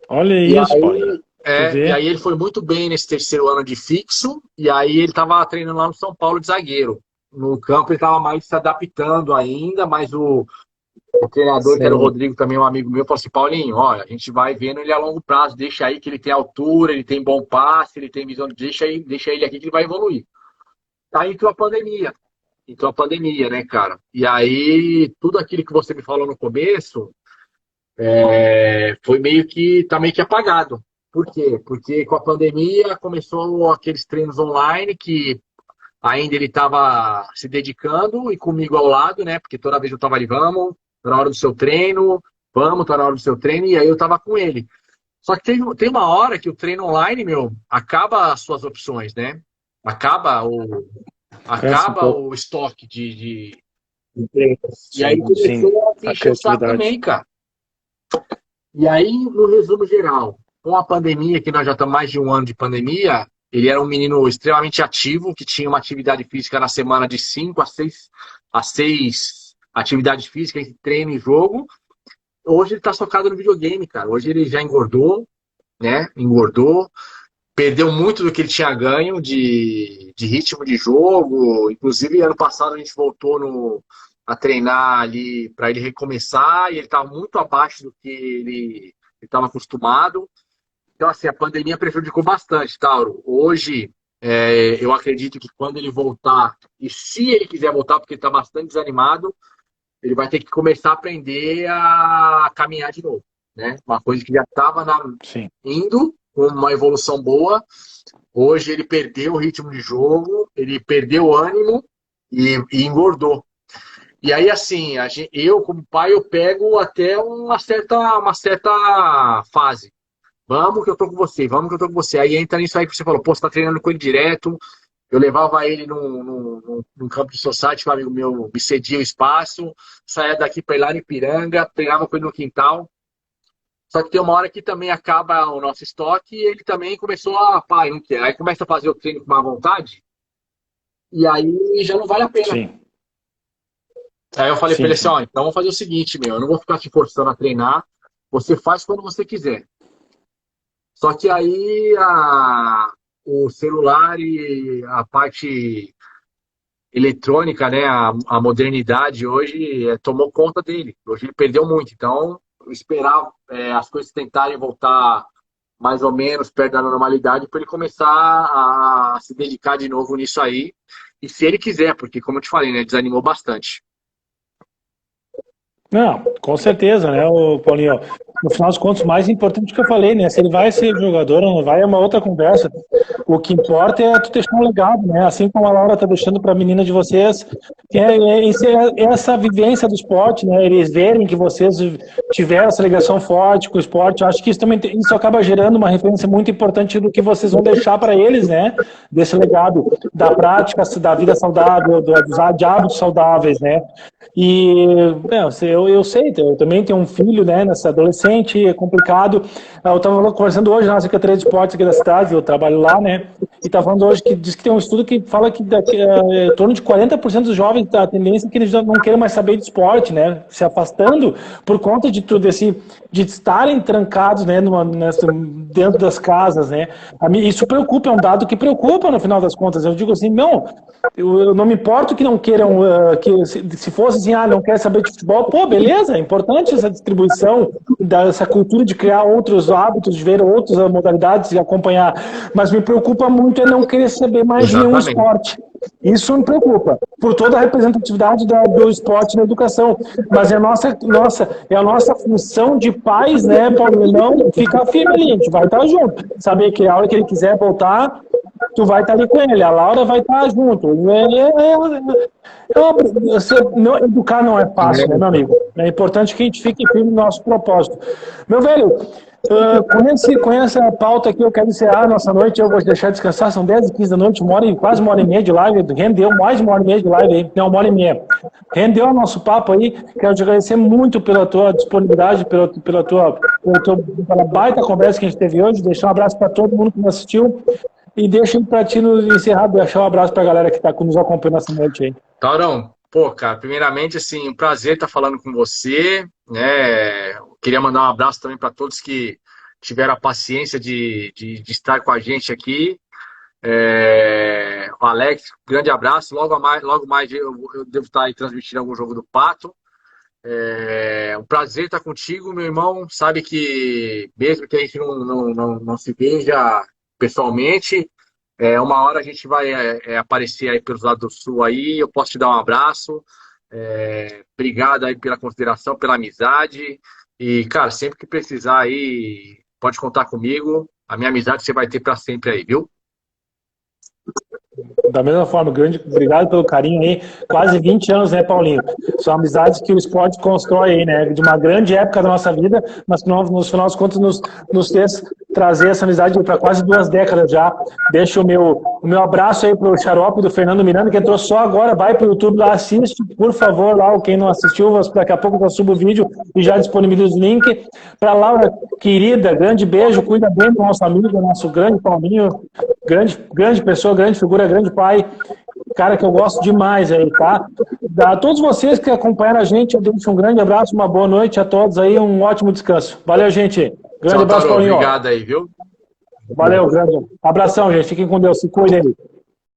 [SPEAKER 1] Olha
[SPEAKER 3] E
[SPEAKER 1] isso, Paulinho.
[SPEAKER 3] aí,
[SPEAKER 1] Tu
[SPEAKER 3] e
[SPEAKER 1] vê?
[SPEAKER 3] aí ele foi muito bem nesse terceiro ano de fixo, e aí ele estava treinando lá no São Paulo de zagueiro. No campo ele estava mais se adaptando ainda, mas o treinador, que era o
[SPEAKER 1] Sim.
[SPEAKER 3] Rodrigo, também um amigo meu, falou assim, Paulinho, olha, a gente vai vendo ele a longo prazo, deixa aí que ele tem altura, ele tem bom passe, ele tem visão, deixa ele aqui que ele vai evoluir. Aí entrou a pandemia, né, cara? E aí, tudo aquilo que você me falou no começo, tá meio que apagado. Por quê? Porque com a pandemia começou aqueles treinos online que ainda ele estava se dedicando e comigo ao lado, né? Porque toda vez eu estava ali, vamos, tá na hora do seu treino, vamos, tá na hora do seu treino, e aí eu estava com ele. Só que tem uma hora que o treino online, meu, acaba as suas opções, né? Acaba o,
[SPEAKER 1] Cansa um
[SPEAKER 3] acaba
[SPEAKER 1] pouco.
[SPEAKER 3] o estoque de treinos. E aí
[SPEAKER 1] Sim, sim.
[SPEAKER 3] começou a se
[SPEAKER 1] A
[SPEAKER 3] encher o saco
[SPEAKER 1] criatividade.
[SPEAKER 3] também, cara. E aí, no resumo geral, com a pandemia, que nós já estamos mais de um ano de pandemia, ele era um menino extremamente ativo, que tinha uma atividade física na semana de 5 a 6 atividades físicas, entre treino e jogo. Hoje ele está focado no videogame, cara. Hoje ele já engordou, né? Engordou, perdeu muito do que ele tinha ganho de ritmo de jogo. Inclusive, ano passado a gente voltou a treinar ali para ele recomeçar e ele estava muito abaixo do que ele estava acostumado. Então, assim, a pandemia prejudicou bastante, Tauro. Hoje, eu acredito que quando ele voltar, e se ele quiser voltar, porque ele está bastante desanimado, ele vai ter que começar a aprender a caminhar de novo, né? Uma coisa que já estava
[SPEAKER 1] Sim.
[SPEAKER 3] indo com uma evolução boa. Hoje ele perdeu o ritmo de jogo, ele perdeu o ânimo e engordou. E aí, assim, eu, como pai, eu pego até uma certa fase. Vamos que eu tô com você, vamos que eu tô com você. Aí entra nisso aí que você falou, pô, você tá treinando com ele direto. Eu levava ele num campo de society, que um amigo meu me cedia o espaço, saía daqui para ir lá no Ipiranga, treinava com ele no quintal. Só que tem uma hora que também acaba o nosso estoque e ele também começou a, pai, não quer. Aí começa a fazer o treino com má vontade e aí já não vale a pena.
[SPEAKER 1] Sim.
[SPEAKER 3] Aí eu falei para
[SPEAKER 1] Sim,
[SPEAKER 3] ele assim,
[SPEAKER 1] sim.
[SPEAKER 3] ó, então vamos fazer o seguinte, meu, eu não vou ficar te forçando a treinar, você faz quando você quiser. Só que aí o celular e a parte eletrônica, né, a modernidade hoje tomou conta dele. Hoje ele perdeu muito. Então, esperar as coisas tentarem voltar mais ou menos perto da normalidade para ele começar a se dedicar de novo nisso aí. E se ele quiser, porque, como eu te falei, né, desanimou bastante.
[SPEAKER 1] Não, com certeza, né, Paulinho? No final dos contos, o mais importante que eu falei, né? Se ele vai ser jogador ou não vai, é uma outra conversa. O que importa é tu deixar um legado, né? Assim como a Laura tá deixando para a menina de vocês, essa vivência do esporte, né? Eles verem que vocês tiveram essa ligação forte com o esporte. Eu acho que isso também isso acaba gerando uma referência muito importante do que vocês vão deixar para eles, né? Desse legado da prática, da vida saudável, de hábitos saudáveis, né? E eu sei, eu também tenho um filho, né, nessa adolescente, é complicado. Eu estava conversando hoje na Secretaria de Esportes aqui da cidade, eu trabalho lá, né, e estava falando hoje que diz que tem um estudo que fala que em torno de 40% dos jovens a tendência é que eles não queiram mais saber de esporte, né, se afastando por conta de tudo de estarem trancados, né, dentro das casas, né. Isso preocupa, é um dado que preocupa no final das contas. Eu digo assim, não, eu não me importo que não queiram, que se fosse assim, não quer saber de futebol, pô, beleza, é importante essa distribuição, dessa cultura de criar outros hábitos, de ver outras modalidades e acompanhar, mas me preocupa muito é não querer saber mais de nenhum esporte. Isso me preocupa, por toda a representatividade do esporte na educação, mas é a nossa função de pais, né, Paulo, não ficar firme ali, a gente vai estar junto, saber que a hora que ele quiser voltar, tu vai estar ali com ele, a Laura vai estar junto. Educar não é fácil, né, meu amigo? É importante que a gente fique firme no nosso propósito. Meu velho, com essa pauta aqui, eu quero encerrar a nossa noite, eu vou deixar descansar, são 10h15 da noite, quase uma hora e meia de live, rendeu mais de uma hora e meia de live aí, não, 1h30. Rendeu o nosso papo aí, quero te agradecer muito pela tua disponibilidade, pela baita conversa que a gente teve hoje, deixar um abraço para todo mundo que nos assistiu, e deixa para ti nos encerrar, deixar um abraço para a galera que está nos acompanhando essa noite aí.
[SPEAKER 3] Taurão, pô, cara, primeiramente, assim, um prazer estar falando com você, né? Queria mandar um abraço também para todos que tiveram a paciência de estar com a gente aqui. O Alex, grande abraço. Logo mais eu devo estar aí transmitindo algum jogo do Pato. Um prazer estar contigo, meu irmão. Sabe que mesmo que a gente não se veja pessoalmente, uma hora a gente vai aparecer aí pelos lados do sul aí, eu posso te dar um abraço. Obrigado aí pela consideração, pela amizade. E, cara, sempre que precisar aí, pode contar comigo. A minha amizade você vai ter para sempre aí, viu?
[SPEAKER 1] Da mesma forma, grande obrigado pelo carinho aí. Quase 20 anos, né, Paulinho? São amizades que o esporte constrói aí, né? De uma grande época da nossa vida, mas que nos final dos contos nos fez trazer essa amizade para quase 2 décadas já. Deixo o meu abraço aí pro Xarope do Fernando Miranda, que entrou só agora, vai pro YouTube lá, assiste, por favor, lá, quem não assistiu, daqui a pouco eu subo o vídeo e já disponibilizo o link. Para Laura, querida, grande beijo, cuida bem do nosso amigo, nosso grande Paulinho, grande pessoa, grande figura, grande pai, cara que eu gosto demais aí, tá? A todos vocês que acompanharam a gente, eu deixo um grande abraço, uma boa noite a todos aí, um ótimo descanso. Valeu, gente. Grande abraço, Paulinho.
[SPEAKER 3] Obrigado aí, viu?
[SPEAKER 1] Valeu, grande abração, gente. Fiquem com Deus, se cuidem aí.